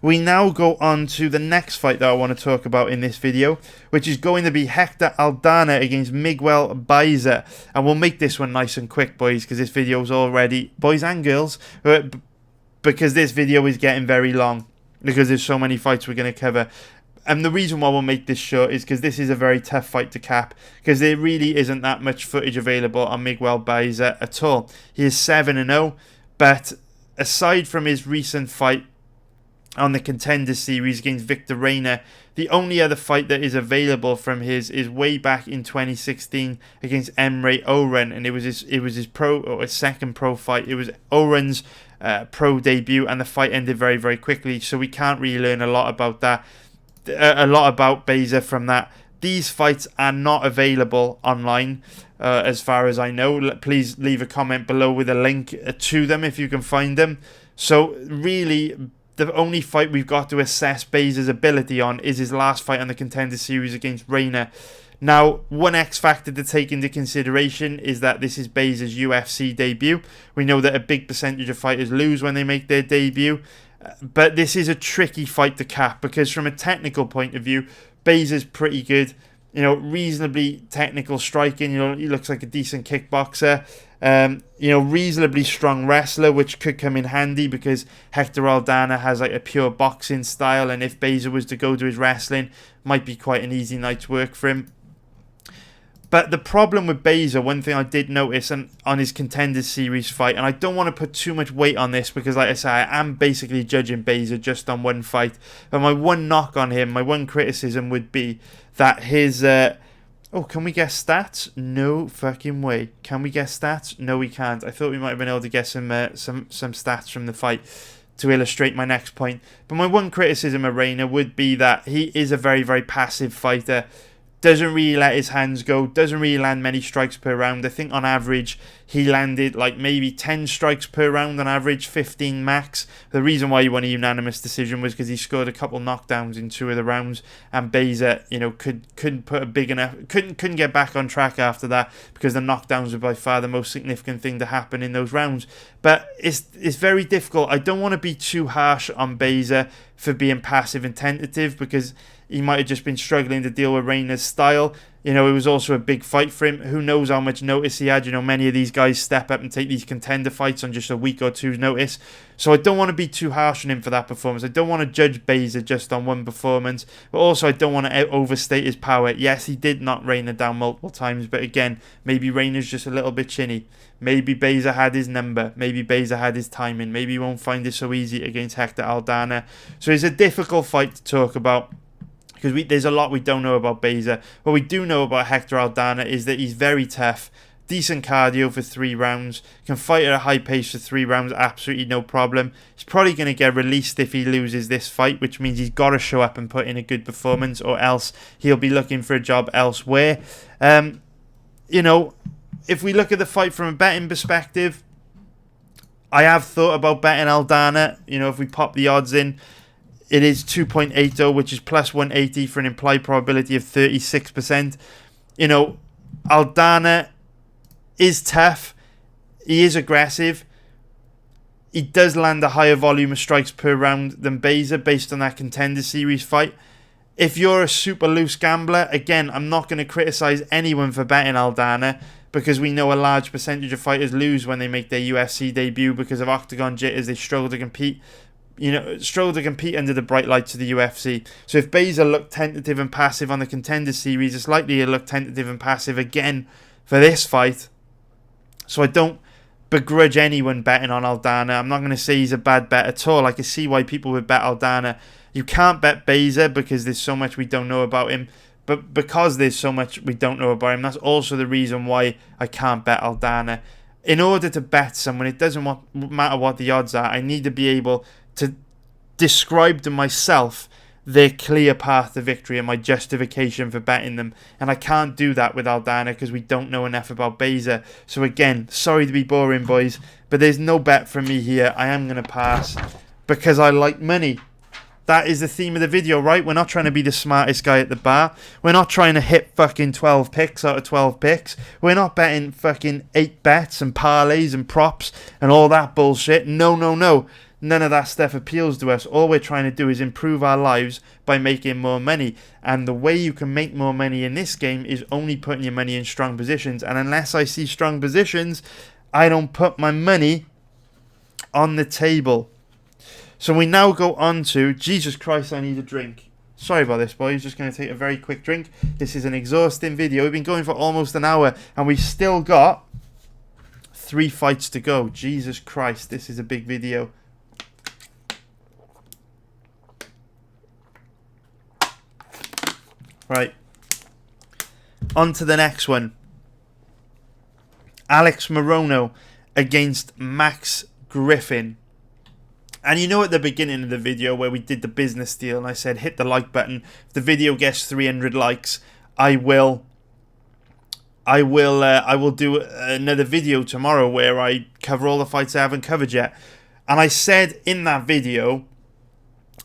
We now go on to the next fight that I want to talk about in this video, which is going to be Hector Aldana against Miguel Baeza. And we'll make this one nice and quick, boys, because this video is already, boys and girls, because this video is getting very long, because there's so many fights we're going to cover. And the reason why we'll make this short is because this is a very tough fight to cap, because there really isn't that much footage available on Miguel Baeza at all. He is 7-0, but aside from his recent fight on the Contender Series against Vick, the only other fight that is available from his is way back in 2016 against Emre Oren, and it was his pro, or his second pro fight. It was Oren's pro debut, and the fight ended very, very quickly, so we can't really learn a lot about that, a lot about Baeza from that. These fights are not available online, as far as I know. Please leave a comment below with a link to them if you can find them. So really, the only fight we've got to assess Baeza's ability on is his last fight on the Contender Series against Reina. Now, one X factor to take into consideration is that this is Baeza's UFC debut. We know that a big percentage of fighters lose when they make their debut, but this is a tricky fight to cap, because from a technical point of view, Baeza's pretty good. Reasonably technical striking. He looks like a decent kickboxer. Reasonably strong wrestler, which could come in handy because Hector Aldana has like a pure boxing style, and if Baeza was to go to his wrestling, might be quite an easy night's work for him. But the problem with Baeza, one thing I did notice on his Contender Series fight, and I don't want to put too much weight on this because, like I say, I am basically judging Baeza just on one fight. But my one knock on him, my one criticism would be that his... can we guess stats? No fucking way. Can we guess stats? No, we can't. I thought we might have been able to get some stats from the fight to illustrate my next point. But my one criticism of Reina would be that he is a very, very passive fighter. Doesn't really let his hands go, doesn't really land many strikes per round. I think on average he landed like maybe 10 strikes per round on average, 15 max. The reason why he won a unanimous decision was because he scored a couple knockdowns in 2 of the rounds, and Baeza, couldn't put a big enough, couldn't get back on track after that, because the knockdowns were by far the most significant thing to happen in those rounds. But it's very difficult. I don't want to be too harsh on Baeza for being passive and tentative, because he might have just been struggling to deal with Reina's style. You know, it was also a big fight for him. Who knows how much notice he had. You know, many of these guys step up and take these contender fights on just a week or two's notice. So I don't want to be too harsh on him for that performance. I don't want to judge Baeza just on one performance. But also I don't want to overstate his power. Yes, he did knock Reina down multiple times. But again, maybe Reina's just a little bit chinny. Maybe Baeza had his number. Maybe Baeza had his timing. Maybe he won't find it so easy against Hector Aldana. So it's a difficult fight to talk about, because there's a lot we don't know about Baeza. What we do know about Hector Aldana is that he's very tough, decent cardio for 3 rounds, can fight at a high pace for 3 rounds, absolutely no problem. He's probably going to get released if he loses this fight, which means he's got to show up and put in a good performance, or else he'll be looking for a job elsewhere. You know, if we look at the fight from a betting perspective, I have thought about betting Aldana. You know, if we pop the odds in, it is 2.80, which is plus 180 for an implied probability of 36%. You know, Aldana is tough. He is aggressive. He does land a higher volume of strikes per round than Baeza based on that Contender Series fight. If you're a super loose gambler, again, I'm not going to criticize anyone for betting Aldana, because we know a large percentage of fighters lose when they make their UFC debut because of octagon jitters. They struggle to compete. Struggle to compete under the bright lights of the UFC. So if Baeza looked tentative and passive on the Contender Series, it's likely he'll look tentative and passive again for this fight. So I don't begrudge anyone betting on Aldana. I'm not going to say he's a bad bet at all. I can see why people would bet Aldana. You can't bet Baeza because there's so much we don't know about him. But because there's so much we don't know about him, that's also the reason why I can't bet Aldana. In order to bet someone, it doesn't matter what the odds are. I need to be able to describe to myself their clear path to victory and my justification for betting them. And I can't do that with Aldana because we don't know enough about Baeza. So again, sorry to be boring, boys, but there's no bet from me here. I am going to pass because I like money. That is the theme of the video, right? We're not trying to be the smartest guy at the bar. We're not trying to hit fucking 12 picks out of 12 picks. We're not betting fucking 8 bets and parlays and props and all that bullshit. No, no, no. None of that stuff appeals to us. All we're trying to do is improve our lives by making more money. And the way you can make more money in this game is only putting your money in strong positions. And unless I see strong positions, I don't put my money on the table. So we now go on to... Jesus Christ, I need a drink. Sorry about this, boys. Just going to take a very quick drink. This is an exhausting video. We've been going for almost an hour, and we've still got 3 fights to go. Jesus Christ, this is a big video. Right. On to the next one. Alex Morono against Max Griffin. And you know, at the beginning of the video where we did the business deal and I said hit the like button, if the video gets 300 likes, I will do another video tomorrow where I cover all the fights I haven't covered yet. And I said in that video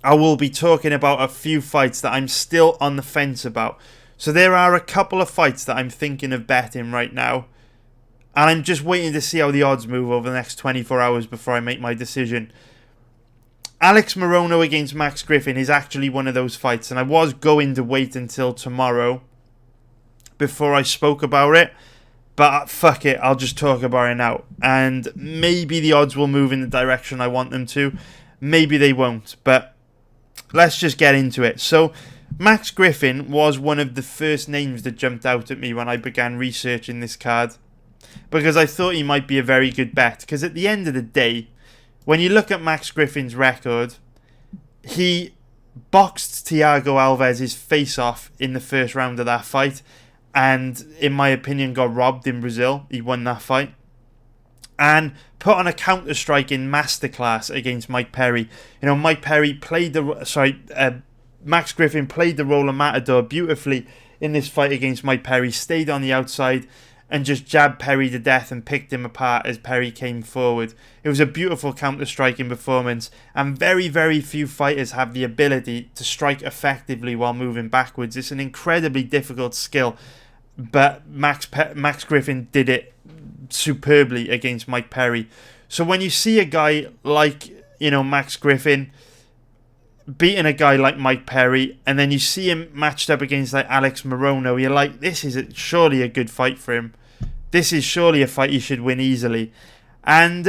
I will be talking about a few fights that I'm still on the fence about. So there are a couple of fights that I'm thinking of betting right now, and I'm just waiting to see how the odds move over the next 24 hours before I make my decision. Alex Morono against Max Griffin is actually one of those fights, and I was going to wait until tomorrow before I spoke about it, but fuck it, I'll just talk about it now. And maybe the odds will move in the direction I want them to, maybe they won't, but let's just get into it. So Max Griffin was one of the first names that jumped out at me when I began researching this card, because I thought he might be a very good bet. Because at the end of the day, when you look at Max Griffin's record, he boxed Thiago Alves' face off in the first round of that fight, and in my opinion got robbed in Brazil. He won that fight and put on a counter-striking masterclass against Mike Perry. You know, Mike Perry played Max Griffin played the role of Matador beautifully in this fight against Mike Perry, stayed on the outside and just jabbed Perry to death and picked him apart as Perry came forward. It was a beautiful counter-striking performance, and very, very few fighters have the ability to strike effectively while moving backwards. It's an incredibly difficult skill, but Max Griffin did it superbly against Mike Perry. So when you see a guy like, you know, Max Griffin beating a guy like Mike Perry, and then you see him matched up against like Alex Morono, you're like, this is surely a good fight for him. This is surely a fight he should win easily. And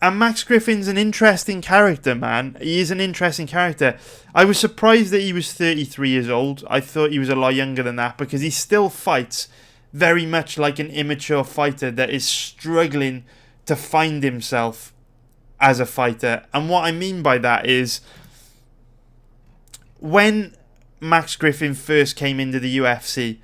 Max Griffin's an interesting character, man. He is an interesting character. I was surprised that he was 33 years old. I thought he was a lot younger than that, because he still fights very much like an immature fighter that is struggling to find himself as a fighter. And what I mean by that is, when Max Griffin first came into the UFC,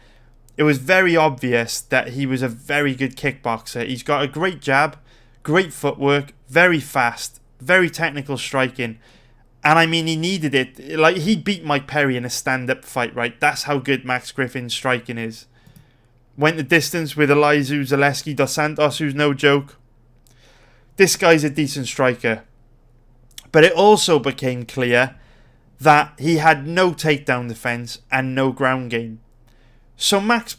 it was very obvious that he was a very good kickboxer. He's got a great jab, great footwork, very fast, very technical striking. And I mean, he needed it. Like, he beat Mike Perry in a stand-up fight, right? That's how good Max Griffin's striking is. Went the distance with Elizeu Zaleski dos Santos, who's no joke. This guy's a decent striker. But it also became clear that he had no takedown defense and no ground game. So Max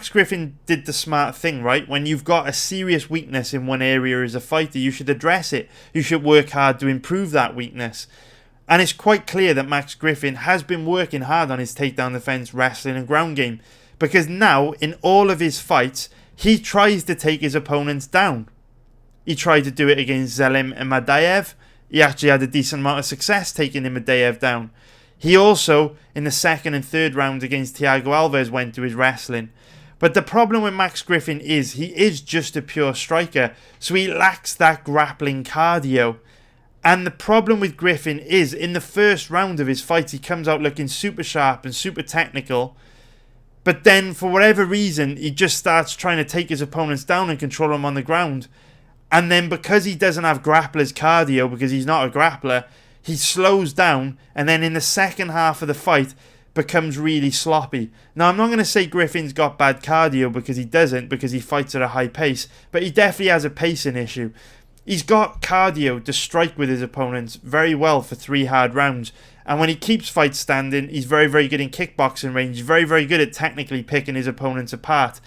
Griffin did the smart thing, right? When you've got a serious weakness in one area as a fighter, you should address it. You should work hard to improve that weakness. And it's quite clear that Max Griffin has been working hard on his takedown defense, wrestling and ground game. Because now, in all of his fights, he tries to take his opponents down. He tried to do it against Zelim Imadaev. He actually had a decent amount of success taking Imadaev down. He also, in the second and third rounds against Thiago Alves, went to his wrestling. But the problem with Max Griffin is he is just a pure striker, so he lacks that grappling cardio. And the problem with Griffin is, in the first round of his fights, he comes out looking super sharp and super technical. But then, for whatever reason, he just starts trying to take his opponents down and control them on the ground. And then, because he doesn't have grappler's cardio, because he's not a grappler, he slows down, and then in the second half of the fight, becomes really sloppy. Now, I'm not going to say Griffin's got bad cardio, because he doesn't, because he fights at a high pace, but he definitely has a pacing issue. He's got cardio to strike with his opponents very well for 3 hard rounds, and when he keeps fights standing, he's very, very good in kickboxing range. He's very, very good at technically picking his opponents apart.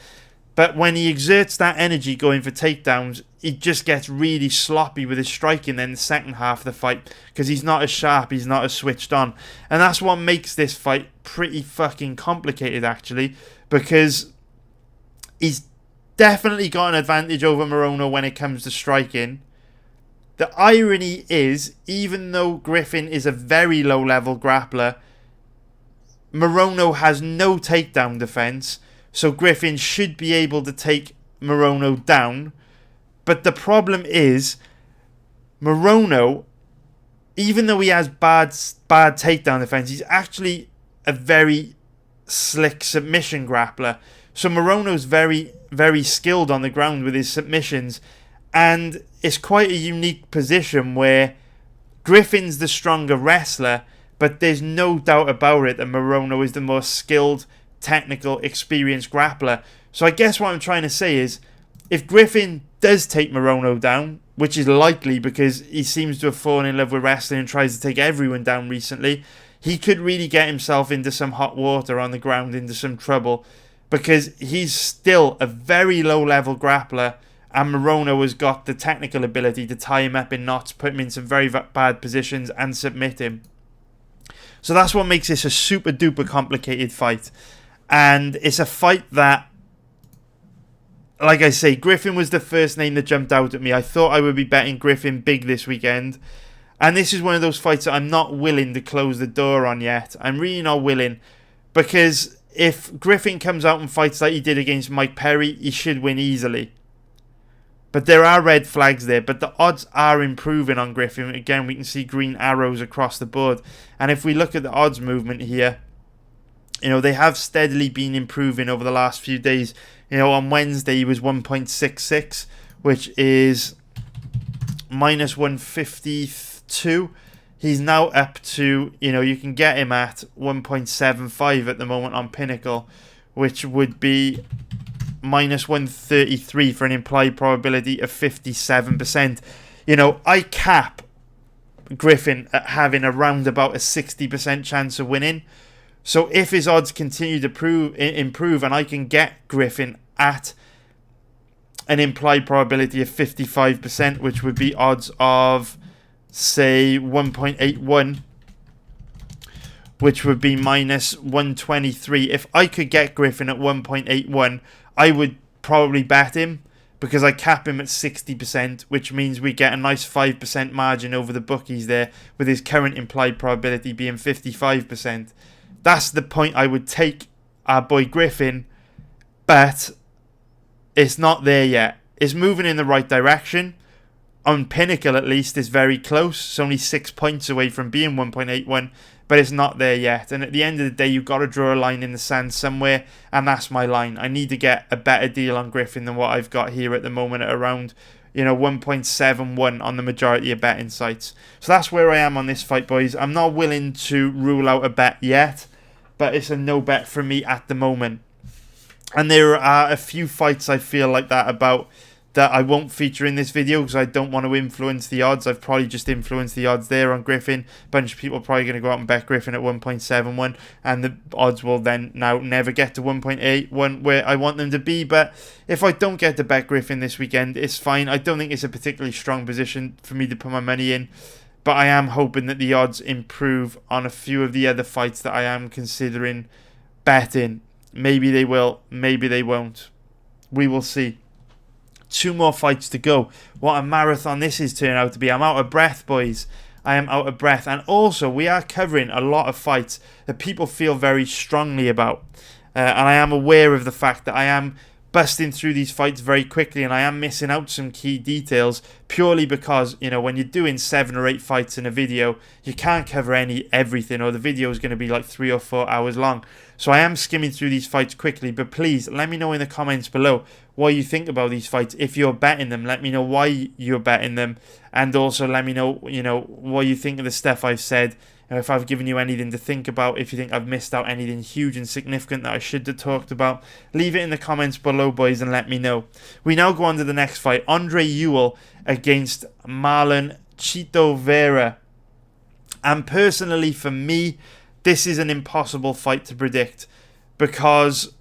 But when he exerts that energy going for takedowns, he just gets really sloppy with his striking in the second half of the fight, because he's not as sharp, he's not as switched on. And that's what makes this fight pretty fucking complicated, actually, because he's definitely got an advantage over Morono when it comes to striking. The irony is, even though Griffin is a very low-level grappler, Morono has no takedown defense, so Griffin should be able to take Morono down. But the problem is, Morono, even though he has bad takedown defense, he's actually a very slick submission grappler. So Morono's very, very skilled on the ground with his submissions. And it's quite a unique position where Griffin's the stronger wrestler, but there's no doubt about it that Morono is the more skilled, technical, experienced grappler. So I guess what I'm trying to say is, if Griffin does take Morono down, which is likely because he seems to have fallen in love with wrestling and tries to take everyone down recently, he could really get himself into some hot water on the ground, into some trouble, because he's still a very low-level grappler, and Morono has got the technical ability to tie him up in knots, put him in some very bad positions, and submit him. So that's what makes this a super-duper complicated fight. And it's a fight that, like I say, Griffin was the first name that jumped out at me. I thought I would be betting Griffin big this weekend. And this is one of those fights that I'm not willing to close the door on yet. I'm really not willing. Because if Griffin comes out and fights like he did against Mike Perry, he should win easily. But there are red flags there. But the odds are improving on Griffin. Again, we can see green arrows across the board. And if we look at the odds movement here, you know, they have steadily been improving over the last few days. You know, on Wednesday he was 1.66, which is minus 152. He's now up to, you know, you can get him at 1.75 at the moment on Pinnacle, which would be minus 133 for an implied probability of 57%. You know, I cap Griffin at having around about a 60% chance of winning. So if his odds continue to improve and I can get Griffin at an implied probability of 55%, which would be odds of say 1.81, which would be minus 123. If I could get Griffin at 1.81, I would probably bet him, because I cap him at 60%, which means we get a nice 5% margin over the bookies there, with his current implied probability being 55%. That's the point I would take our boy Griffin, but it's not there yet. It's moving in the right direction. On Pinnacle, at least, it's very close. It's only 6 points away from being 1.81, but it's not there yet. And at the end of the day, you've got to draw a line in the sand somewhere, and that's my line. I need to get a better deal on Griffin than what I've got here at the moment at around, 1.71 on the majority of betting sites. So that's where I am on this fight, boys. I'm not willing to rule out a bet yet, but it's a no bet for me at the moment. And there are a few fights I feel like that about, that I won't feature in this video because I don't want to influence the odds. I've probably just influenced the odds there on Griffin. A bunch of people are probably going to go out and bet Griffin at 1.71, and the odds will then now never get to 1.81 where I want them to be. But if I don't get to bet Griffin this weekend, it's fine. I don't think it's a particularly strong position for me to put my money in, but I am hoping that the odds improve on a few of the other fights that I am considering betting. Maybe they will, maybe they won't. We will see. 2 more fights to go. What a marathon this is turning out to be. I'm out of breath, boys. I am out of breath. And also, we are covering a lot of fights that people feel very strongly about. And I am aware of the fact that I am busting through these fights very quickly, and I am missing out some key details purely because, when you're doing 7 or 8 fights in a video, you can't cover everything, or the video is going to be like 3 or 4 hours long. So I am skimming through these fights quickly, but please let me know in the comments below what you think about these fights. If you're betting them, let me know why you're betting them, and also let me know, what you think of the stuff I've said. If I've given you anything to think about, if you think I've missed out anything huge and significant that I should have talked about, leave it in the comments below, boys, and let me know. We now go on to the next fight. Ewell against Marlon Chito Vera. And personally, for me, this is an impossible fight to predict, because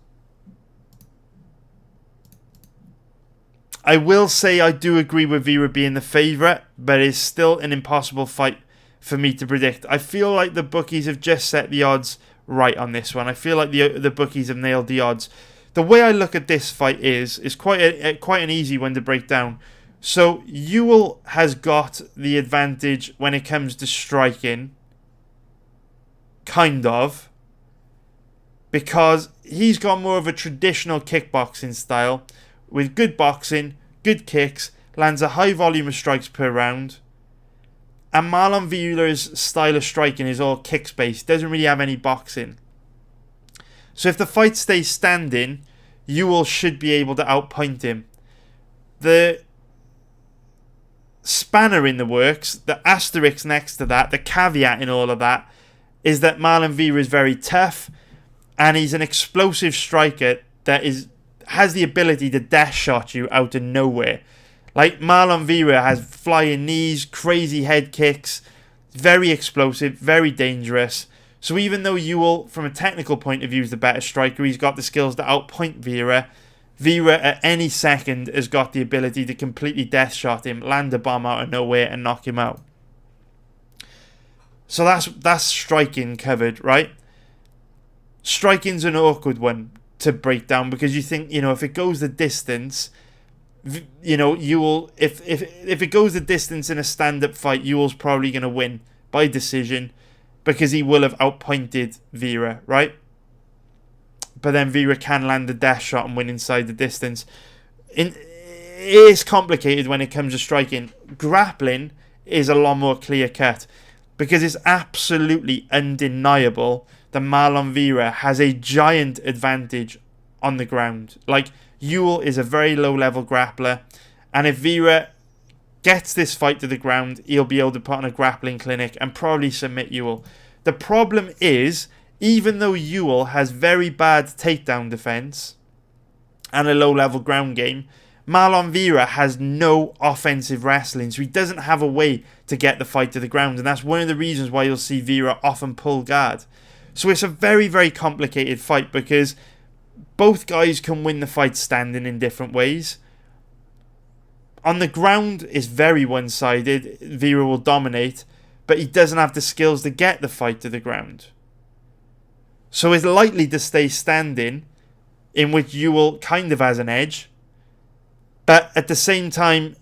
I will say I do agree with Vera being the favourite, but it's still an impossible fight for me to predict. I feel like the bookies have just set the odds right on this one. I feel like the bookies have nailed the odds. The way I look at this fight is quite an easy one to break down. So Ewell has got the advantage when it comes to striking, kind of, because he's got more of a traditional kickboxing style with good boxing, good kicks, lands a high volume of strikes per round. And Marlon Vera's style of striking is all kicks based, doesn't really have any boxing. So if the fight stays standing, Ewell should be able to outpoint him. The spanner in the works, the asterisk next to that, the caveat in all of that, is that Marlon Vera is very tough, and he's an explosive striker that has the ability to dash shot you out of nowhere. Like, Marlon Vera has flying knees, crazy head kicks, very explosive, very dangerous. So even though Ewell, from a technical point of view, is the better striker, he's got the skills to outpoint Vera. Vera, at any second, has got the ability to completely death shot him, land a bomb out of nowhere, and knock him out. So that's striking covered, right? Striking's an awkward one to break down, because you think, if it goes the distance, Ewell, if it goes the distance in a stand-up fight, Ewell's probably going to win by decision, because he will have outpointed Vera, right? But then Vera can land a dash shot and win inside the distance. It is complicated when it comes to striking. Grappling is a lot more clear-cut, because it's absolutely undeniable that Marlon Vera has a giant advantage on the ground. Like, Ewell is a very low-level grappler, and if Vera gets this fight to the ground, he'll be able to put on a grappling clinic and probably submit Ewell. The problem is, even though Ewell has very bad takedown defense and a low-level ground game, Marlon Vera has no offensive wrestling, so he doesn't have a way to get the fight to the ground, and that's one of the reasons why you'll see Vera often pull guard. So it's a very, very complicated fight, because both guys can win the fight standing in different ways. On the ground, it's very one-sided. Vera will dominate, but he doesn't have the skills to get the fight to the ground. So it's likely to stay standing, in which Ewell kind of has an edge. But at the same time,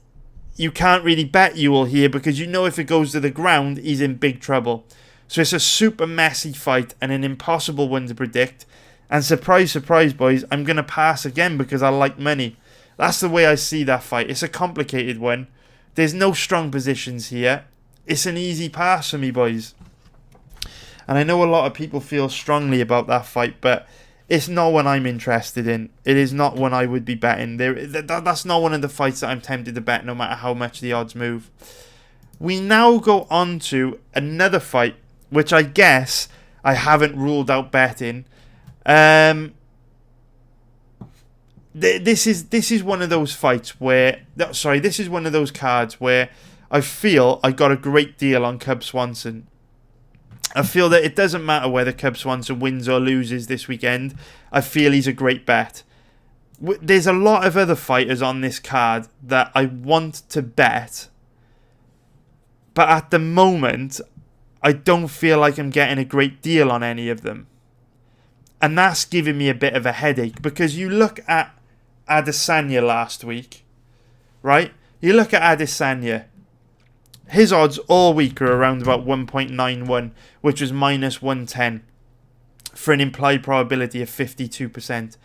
you can't really bet Ewell here because you know if it goes to the ground, he's in big trouble. So it's a super messy fight and an impossible one to predict. And surprise, surprise, boys, I'm going to pass again because I like money. That's the way I see that fight. It's a complicated one. There's no strong positions here. It's an easy pass for me, boys. And I know a lot of people feel strongly about that fight, but it's not one I'm interested in. It is not one I would be betting. That's not one of the fights that I'm tempted to bet, no matter how much the odds move. We now go on to another fight, which I guess I haven't ruled out betting. This is one of those fights where... Sorry, this is one of those cards where I feel I got a great deal on Cub Swanson. I feel that it doesn't matter whether Cub Swanson wins or loses this weekend. I feel he's a great bet. There's a lot of other fighters on this card that I want to bet. But at the moment, I don't feel like I'm getting a great deal on any of them. And that's giving me a bit of a headache. Because you look at Adesanya last week, right? You look at Adesanya. His odds all week are around about 1.91, which was minus 110, for an implied probability of 52%.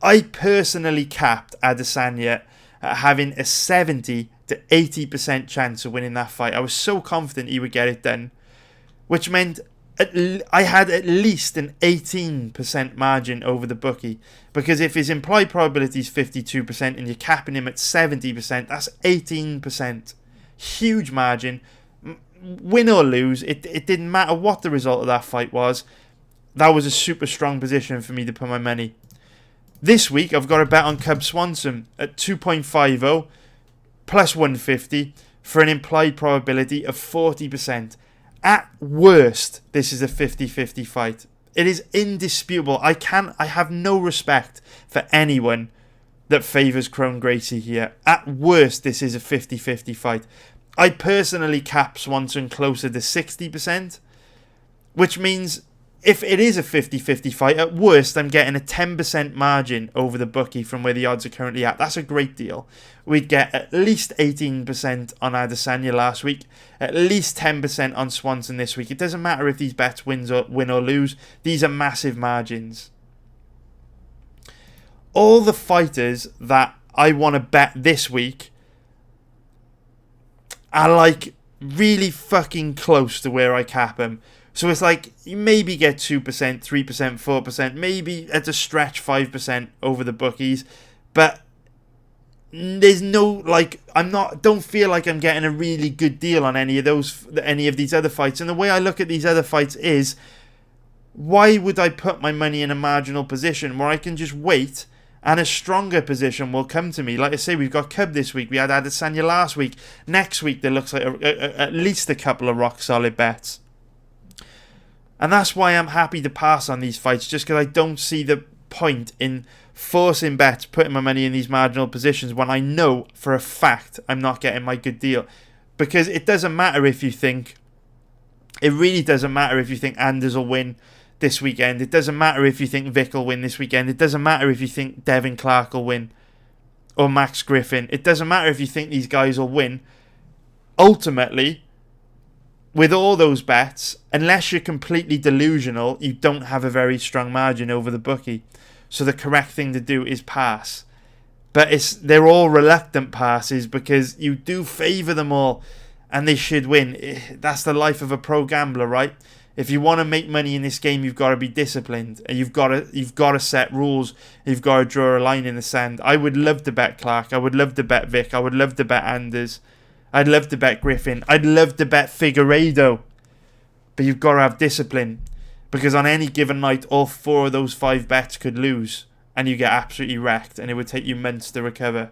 I personally capped Adesanya at having a 70 to 80% chance of winning that fight. I was so confident he would get it done, which meant I had at least an 18% margin over the bookie. Because if his implied probability is 52% and you're capping him at 70%, that's 18%. Huge margin. Win or lose, it didn't matter what the result of that fight was. That was a super strong position for me to put my money. This week, I've got a bet on Cub Swanson at 2.50 plus 150 for an implied probability of 40%. At worst, this is a 50-50 fight. It is indisputable. I have no respect for anyone that favours Kron Gracie here. At worst, this is a 50-50 fight. I personally cap Swanson closer to 60%, which means if it is a 50-50 fight, at worst, I'm getting a 10% margin over the bookie from where the odds are currently at. That's a great deal. We'd get at least 18% on Adesanya last week, at least 10% on Swanson this week. It doesn't matter if these bets win or lose. These are massive margins. All the fighters that I want to bet this week are like really fucking close to where I cap them. So it's like you maybe get 2%, 3%, 4%, maybe at a stretch 5% over the bookies, but there's no like don't feel like I'm getting a really good deal on any of these other fights. And the way I look at these other fights is, why would I put my money in a marginal position where I can just wait and a stronger position will come to me? Like I say, we've got Cub this week. We had Adesanya last week. Next week, there looks like at least a couple of rock-solid bets. And that's why I'm happy to pass on these fights, just because I don't see the point in forcing bets, putting my money in these marginal positions when I know for a fact I'm not getting my good deal. Because it doesn't matter if you think... It really doesn't matter if you think Anders will win this weekend. It doesn't matter if you think Vick will win this weekend. It doesn't matter if you think Devin Clark will win or Max Griffin. It doesn't matter if you think these guys will win. Ultimately, with all those bets, unless you're completely delusional, you don't have a very strong margin over the bookie. So the correct thing to do is pass. But they're all reluctant passes because you do favour them all and they should win. That's the life of a pro gambler, right? If you want to make money in this game, you've got to be disciplined. And you've got to set rules. You've got to draw a line in the sand. I would love to bet Clark. I would love to bet Vick. I would love to bet Anders. I'd love to bet Griffin. I'd love to bet Figueiredo. But you've got to have discipline. Because on any given night, all 4 of those 5 bets could lose. And you get absolutely wrecked. And it would take you months to recover.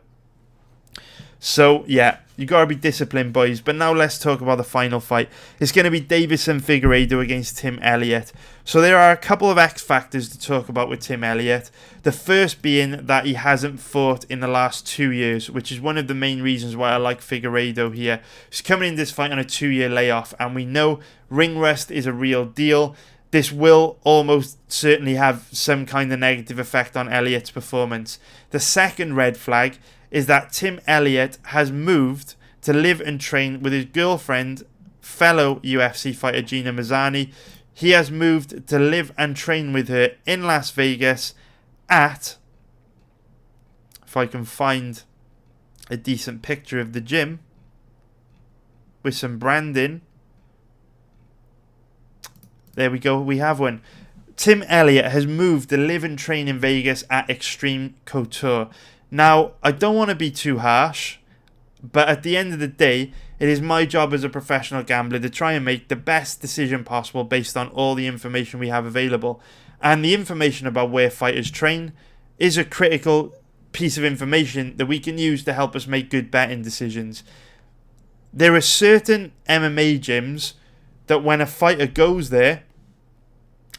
So, yeah. You got to be disciplined, boys. But now let's talk about the final fight. It's going to be Deiveson Figueiredo against Tim Elliott. So there are a couple of X factors to talk about with Tim Elliott. The first being that he hasn't fought in the last 2 years, which is one of the main reasons why I like Figueiredo here. He's coming in this fight on a 2-year layoff, and we know ring rust is a real deal. This will almost certainly have some kind of negative effect on Elliott's performance. The second red flag is that Tim Elliott has moved to live and train with his girlfriend, fellow UFC fighter Gina Mazzani. He has moved to live and train with her in Las Vegas at, if I can find a decent picture of the gym, with some branding. There we go, we have one. Tim Elliott has moved to live and train in Vegas at Extreme Couture. Now, I don't want to be too harsh, but at the end of the day, it is my job as a professional gambler to try and make the best decision possible based on all the information we have available. And the information about where fighters train is a critical piece of information that we can use to help us make good betting decisions. There are certain MMA gyms that when a fighter goes there,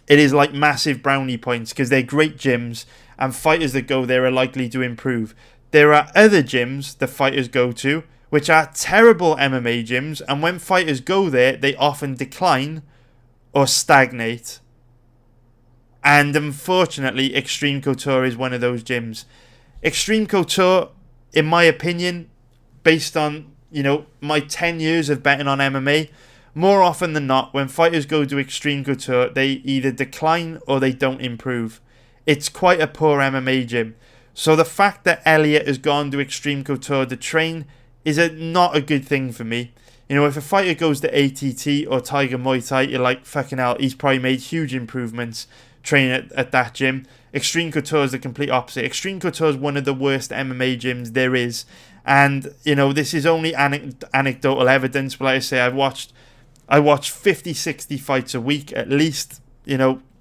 it is like massive brownie points because they're great gyms and fighters that go there are likely to improve. There are other gyms that fighters go to which are terrible MMA gyms, and when fighters go there, they often decline or stagnate. And unfortunately, Extreme Couture is one of those gyms. Extreme Couture, in my opinion, based on, my 10 years of betting on MMA, more often than not, when fighters go to Extreme Couture, they either decline or they don't improve. It's quite a poor MMA gym. So the fact that Elliott has gone to Extreme Couture to train is not a good thing for me. If a fighter goes to ATT or Tiger Muay Thai, you're like, fucking hell, he's probably made huge improvements training at that gym. Extreme Couture is the complete opposite. Extreme Couture is one of the worst MMA gyms there is. And, this is only anecdotal evidence. But like I say, I watch 50, 60 fights a week at least,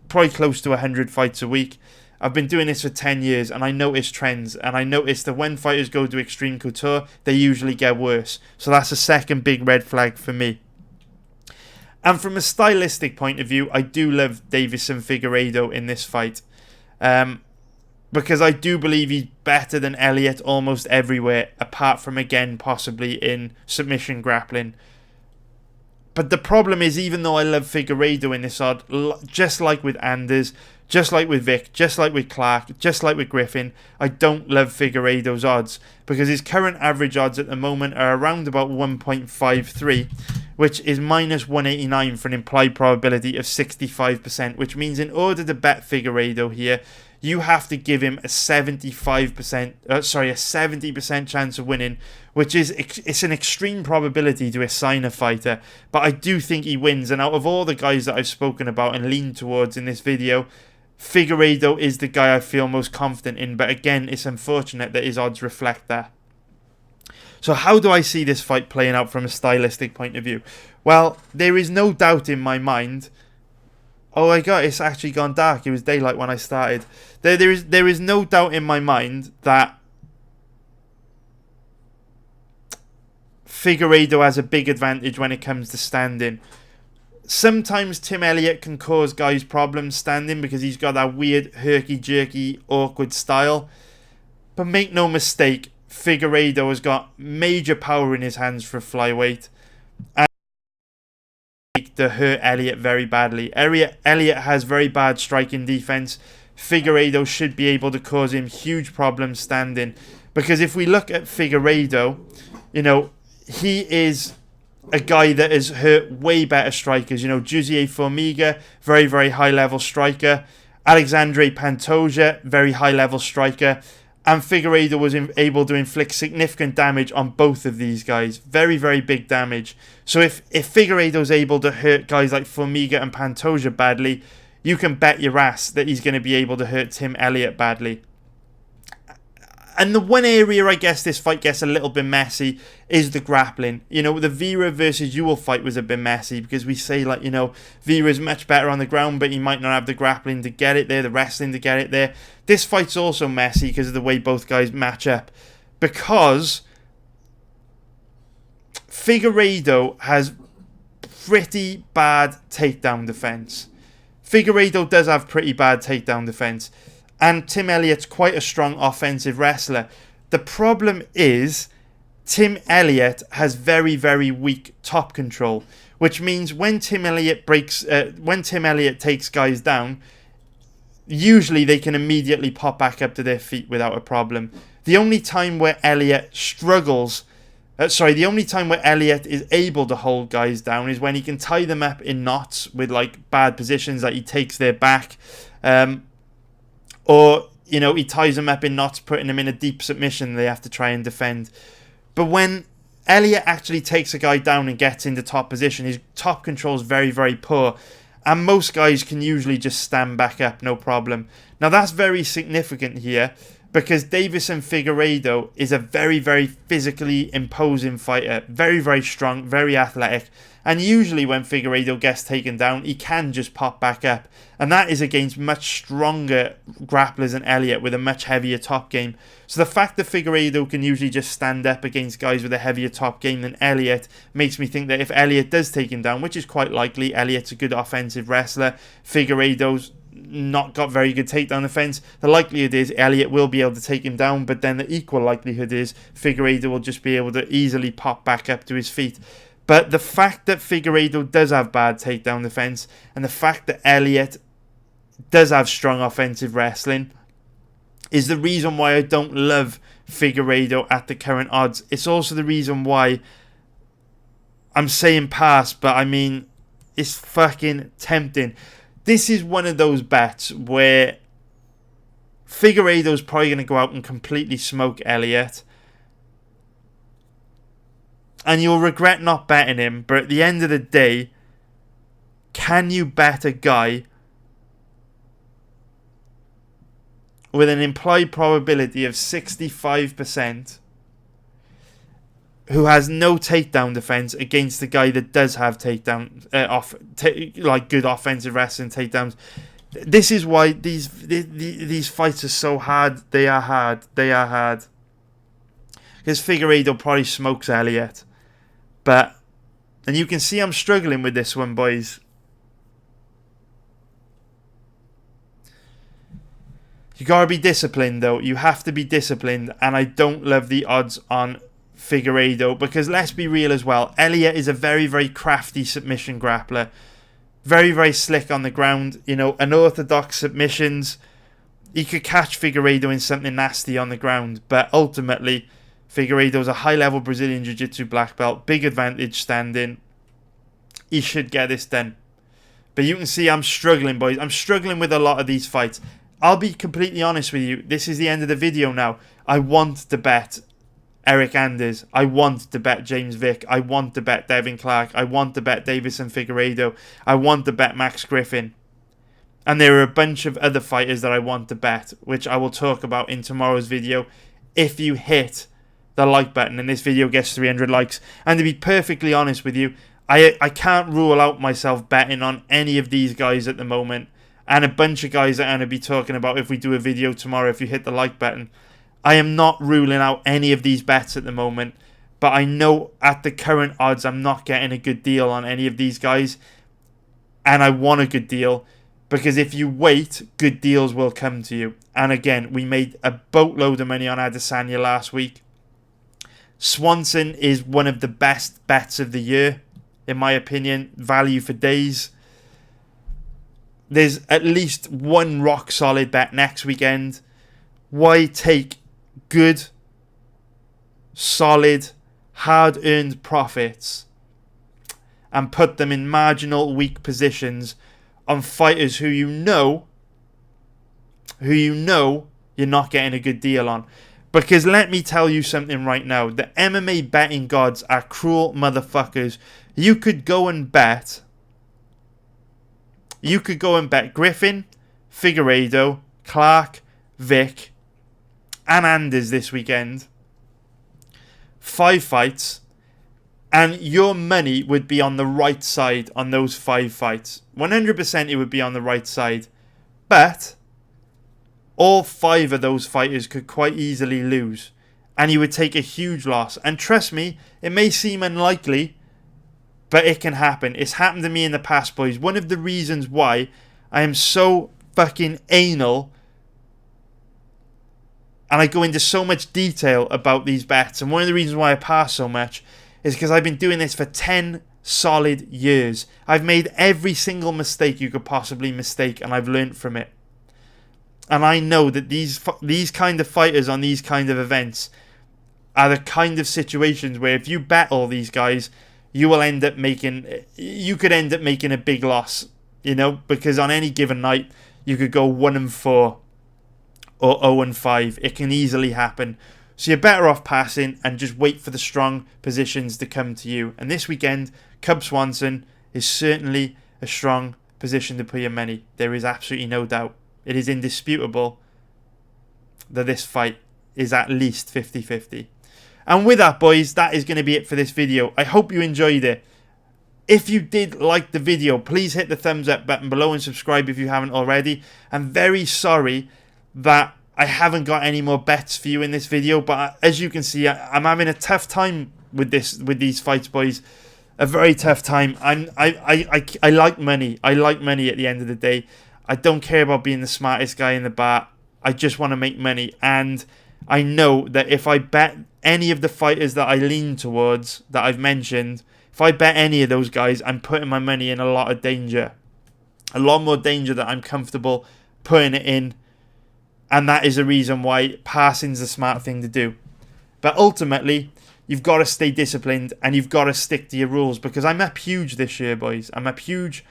probably close to 100 fights a week. I've been doing this for 10 years and I notice trends, and I notice that when fighters go to Extreme Couture, they usually get worse. So that's a second big red flag for me. And from a stylistic point of view, I do love Deiveson Figueiredo in this fight. Because I do believe he's better than Elliott almost everywhere, apart from, again, possibly in submission grappling. But the problem is, even though I love Figueiredo in this odd, just like with Anders, just like with Vick, just like with Clark, just like with Griffin, I don't love Figueiredo's odds, because his current average odds at the moment are around about 1.53, which is minus 189 for an implied probability of 65%, which means in order to bet Figueiredo here, you have to give him a 70% chance of winning, which is, it's an extreme probability to assign a fighter. But I do think he wins, and out of all the guys that I've spoken about and leaned towards in this video, Figueiredo is the guy I feel most confident in. But again, it's unfortunate that his odds reflect that. So how do I see this fight playing out from a stylistic point of view? Well, there is no doubt in my mind. Oh my god, it's actually gone dark. It was daylight when I started. There is no doubt in my mind that Figueiredo has a big advantage when it comes to standing. Sometimes Tim Elliott can cause guys problems standing because he's got that weird herky-jerky, awkward style. But make no mistake, Figueiredo has got major power in his hands for a flyweight. And to hurt Elliott very badly. Elliott has very bad striking defense. Figueiredo should be able to cause him huge problems standing. Because if we look at Figueiredo, he is a guy that has hurt way better strikers. Jussier Formiga, very, very high level striker. Alexandre Pantoja, very high level striker. And Figueiredo was able to inflict significant damage on both of these guys. Very, very big damage. So if Figueiredo's able to hurt guys like Formiga and Pantoja badly, you can bet your ass that he's going to be able to hurt Tim Elliott badly. And the one area I guess this fight gets a little bit messy is the grappling. The Vera versus Ewell fight was a bit messy because we say Vera's much better on the ground, but he might not have the grappling to get it there, the wrestling to get it there. This fight's also messy because of the way both guys match up. Because Figueiredo has pretty bad takedown defense. Figueiredo does have pretty bad takedown defense. And Tim Elliott's quite a strong offensive wrestler. The problem is Tim Elliott has very, very weak top control, which means when Tim Elliott takes guys down, usually they can immediately pop back up to their feet without a problem. The only time where Elliott is able to hold guys down is when he can tie them up in knots with like bad positions that he takes their back, or he ties them up in knots, putting them in a deep submission they have to try and defend. But when Elliott actually takes a guy down and gets into top position, his top control is very, very poor. And most guys can usually just stand back up, no problem. Now that's very significant here because Deiveson Figueiredo is a very, very physically imposing fighter. Very, very strong, very athletic. And usually when Figueiredo gets taken down, he can just pop back up. And that is against much stronger grapplers than Elliott with a much heavier top game. So the fact that Figueiredo can usually just stand up against guys with a heavier top game than Elliott makes me think that if Elliott does take him down, which is quite likely, Elliott's a good offensive wrestler, Figueiredo's not got very good takedown defense, the likelihood is Elliott will be able to take him down, but then the equal likelihood is Figueiredo will just be able to easily pop back up to his feet. But the fact that Figueiredo does have bad takedown defense and the fact that Elliott does have strong offensive wrestling is the reason why I don't love Figueiredo at the current odds. It's also the reason why I'm saying pass, but I mean, it's fucking tempting. This is one of those bets where Figueiredo's probably going to go out and completely smoke Elliott. And you'll regret not betting him, but at the end of the day, can you bet a guy with an implied probability of 65% who has no takedown defense against the guy that does have takedown good offensive wrestling takedowns? This is why these fights are so hard. They are hard. Because Figueiredo probably smokes Elliott. And you can see I'm struggling with this one, boys. You gotta be disciplined, though. You have to be disciplined. And I don't love the odds on Figueiredo because let's be real as well. Elliott is a very, very crafty submission grappler. Very, very slick on the ground. Unorthodox submissions. He could catch Figueiredo in something nasty on the ground. But ultimately, Figueiredo's a high-level Brazilian Jiu-Jitsu black belt. Big advantage standing. He should get this done. But you can see I'm struggling, boys. I'm struggling with a lot of these fights. I'll be completely honest with you. This is the end of the video now. I want to bet Eric Anders. I want to bet James Vick. I want to bet Devin Clark. I want to bet Deiveson Figueiredo. I want to bet Max Griffin. And there are a bunch of other fighters that I want to bet, which I will talk about in tomorrow's video. If you hit the like button and this video gets 300 likes. And to be perfectly honest with you, I can't rule out myself betting on any of these guys at the moment. And a bunch of guys that I'm going to be talking about if we do a video tomorrow if you hit the like button. I am not ruling out any of these bets at the moment. But I know at the current odds I'm not getting a good deal on any of these guys. And I want a good deal. Because if you wait, good deals will come to you. And again, we made a boatload of money on Adesanya last week. Swanson is one of the best bets of the year, in my opinion. Value for days. There's at least one rock solid bet next weekend. Why take good, solid, hard-earned profits and put them in marginal weak positions on fighters who you know you're not getting a good deal on? Because let me tell you something right now. The MMA betting gods are cruel motherfuckers. You could go and bet Griffin, Figueiredo, Clark, Vick, and Anders this weekend. 5 fights. And your money would be on the right side on those 5 fights. 100% it would be on the right side. But all 5 of those fighters could quite easily lose. and you would take a huge loss. And trust me, it may seem unlikely, but it can happen. It's happened to me in the past, boys. One of the reasons why I am so fucking anal and I go into so much detail about these bets, and one of the reasons why I pass so much is because I've been doing this for 10 solid years. I've made every single mistake you could possibly mistake, and I've learned from it. And I know that these kind of fighters on these kind of events are the kind of situations where if you bet all these guys, you could end up making a big loss, you know, because on any given night you could go 1-4 or 0-5. It can easily happen. So you're better off passing and just wait for the strong positions to come to you. And this weekend, Cub Swanson is certainly a strong position to put your money. There is absolutely no doubt. It is indisputable that this fight is at least 50-50. And with that, boys, that is going to be it for this video. I hope you enjoyed it. If you did like the video, please hit the thumbs up button below and subscribe if you haven't already. I'm very sorry that I haven't got any more bets for you in this video, but as you can see, I'm having a tough time with these fights, boys. A very tough time. I like money. I like money at the end of the day. I don't care about being the smartest guy in the bar. I just want to make money, and I know that if I bet any of the fighters that I lean towards that I've mentioned, if I bet any of those guys, I'm putting my money in a lot of danger. A lot more danger that I'm comfortable putting it in. And that is the reason why passing's the smart thing to do. But ultimately, you've got to stay disciplined and you've got to stick to your rules, because I'm up huge this year, boys. I'm up huge,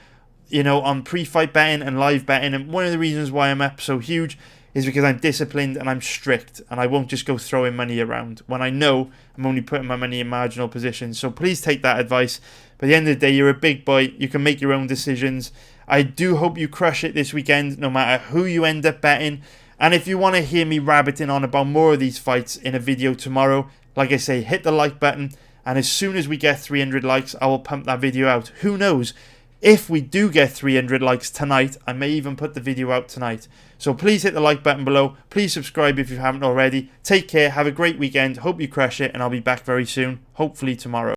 you know, on pre-fight betting and live betting. And one of the reasons why I'm up so huge is because I'm disciplined and I'm strict, and I won't just go throwing money around when I know I'm only putting my money in marginal positions. So please take that advice. But at the end of the day, you're a big boy. You can make your own decisions. I do hope you crush it this weekend, no matter who you end up betting. And if you want to hear me rabbiting on about more of these fights in a video tomorrow, like I say, hit the like button. And as soon as we get 300 likes, I will pump that video out. Who knows? If we do get 300 likes tonight, I may even put the video out tonight. So please hit the like button below. Please subscribe if you haven't already. Take care. Have a great weekend. Hope you crush it. And I'll be back very soon. Hopefully tomorrow.